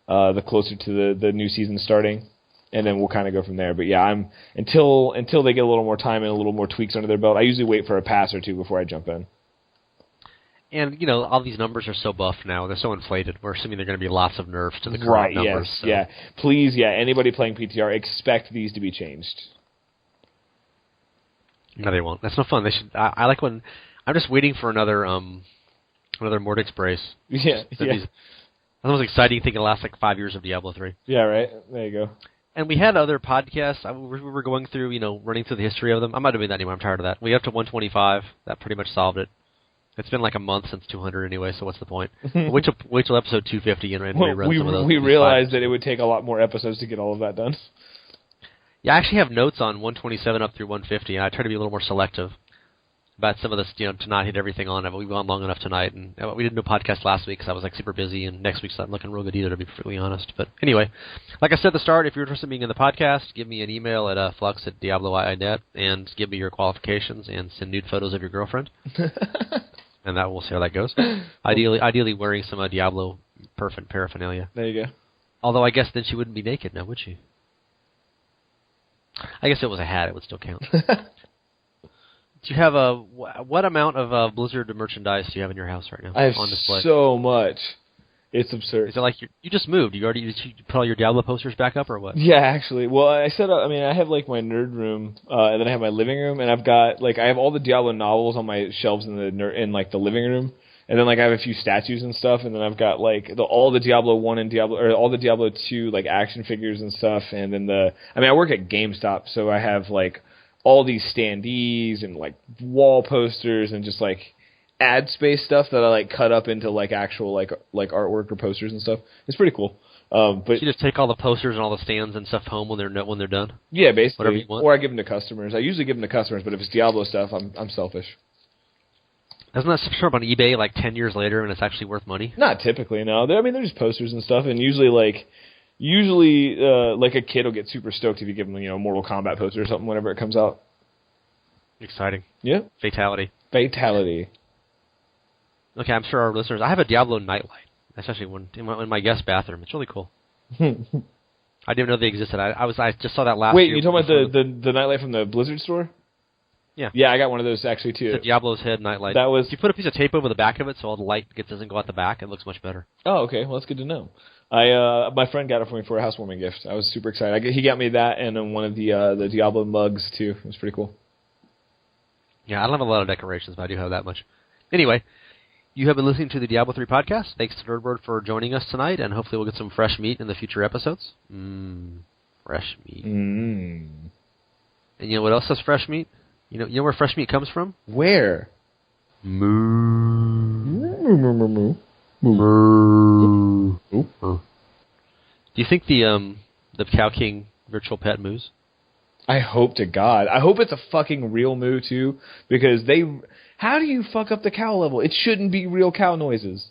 [SPEAKER 2] the closer to the new season starting, and then we'll kind of go from there. But yeah, until they get a little more time and a little more tweaks under their belt. I usually wait for a pass or two before I jump in.
[SPEAKER 3] And all these numbers are so buffed now; they're so inflated. We're assuming there are going to be lots of nerfs to the current
[SPEAKER 2] right,
[SPEAKER 3] numbers.
[SPEAKER 2] Yes,
[SPEAKER 3] so.
[SPEAKER 2] yeah. Please, yeah. Anybody playing PTR, expect these to be changed.
[SPEAKER 3] No, they won't. That's no fun. They should. I like when I'm just waiting for another Mordix brace.
[SPEAKER 2] Yeah, yeah.
[SPEAKER 3] That's the most exciting thing in the last 5 years of Diablo 3.
[SPEAKER 2] Yeah, right. There you go.
[SPEAKER 3] And we had other podcasts. We were going through, running through the history of them. I'm not doing that anymore. I'm tired of that. We got up to 125. That pretty much solved it. It's been like a month since 200 anyway, so what's the point? wait till episode 250 and rerun some of those.
[SPEAKER 2] We realized that it would take a lot more episodes to get all of that done.
[SPEAKER 3] Yeah, I actually have notes on 127 up through 150, and I try to be a little more selective about some of this, to not hit everything on it, but we've gone long enough tonight. And we didn't do a podcast last week because I was super busy, and next week's I'm looking real good either, to be perfectly honest. But anyway, like I said at the start, if you're interested in being in the podcast, give me an email at flux@diablo.net and give me your qualifications and send nude photos of your girlfriend. And that we'll see how that goes. Ideally wearing some Diablo paraphernalia.
[SPEAKER 2] There you go.
[SPEAKER 3] Although I guess then she wouldn't be naked now, would she? I guess if it was a hat, it would still count. Do you have what amount of Blizzard merchandise do you have in your house right now?
[SPEAKER 2] I have
[SPEAKER 3] on display?
[SPEAKER 2] So much. It's absurd.
[SPEAKER 3] Is it like you just moved? You put all your Diablo posters back up or what?
[SPEAKER 2] Yeah, actually. Well, I set up. I mean, I have like my nerd room, and then I have my living room, and I've got like I have all the Diablo novels on my shelves in the living room, and then like I have a few statues and stuff, and then I've got like all the Diablo 1 and all the Diablo 2 like action figures and stuff, and then I work at GameStop, so I have like all these standees and like wall posters and just like ad space stuff that I like cut up into like actual like artwork or posters and stuff. It's pretty cool. But
[SPEAKER 3] so you just take all the posters and all the stands and stuff home when they're done.
[SPEAKER 2] Yeah, basically.
[SPEAKER 3] Whatever you want.
[SPEAKER 2] Or I give them to customers. I usually give them to customers, but if it's Diablo stuff, I'm selfish.
[SPEAKER 3] Doesn't that show up on eBay like 10 years later and it's actually worth money?
[SPEAKER 2] Not typically, no. They're just posters and stuff, and usually like a kid will get super stoked if you give them a Mortal Kombat poster or something whenever it comes out.
[SPEAKER 3] Exciting.
[SPEAKER 2] Yeah.
[SPEAKER 3] Fatality. Okay, I'm sure our listeners. I have a Diablo nightlight. That's actually in my guest bathroom. It's really cool. I didn't even know they existed. I just saw that last year.
[SPEAKER 2] Wait, you talking about the nightlight from the Blizzard store?
[SPEAKER 3] Yeah.
[SPEAKER 2] Yeah, I got one of those actually too.
[SPEAKER 3] It's a Diablo's head nightlight. If you put a piece of tape over the back of it so all the light doesn't go out the back, it looks much better.
[SPEAKER 2] Oh, okay. Well, that's good to know. My friend got it for me for a housewarming gift. I was super excited. He got me that and then one of the Diablo mugs too. It was pretty cool.
[SPEAKER 3] Yeah, I don't have a lot of decorations, but I do have that much. Anyway, you have been listening to the Diablo 3 podcast. Thanks to NerdWord for joining us tonight, and hopefully we'll get some fresh meat in the future episodes. Fresh meat. And you know what else has fresh meat? You know where fresh meat comes from?
[SPEAKER 2] Where?
[SPEAKER 3] Moo. Do you think the Cow King virtual pet moos?
[SPEAKER 2] I hope to God. I hope it's a fucking real moo too, because how do you fuck up the cow level? It shouldn't be real cow noises.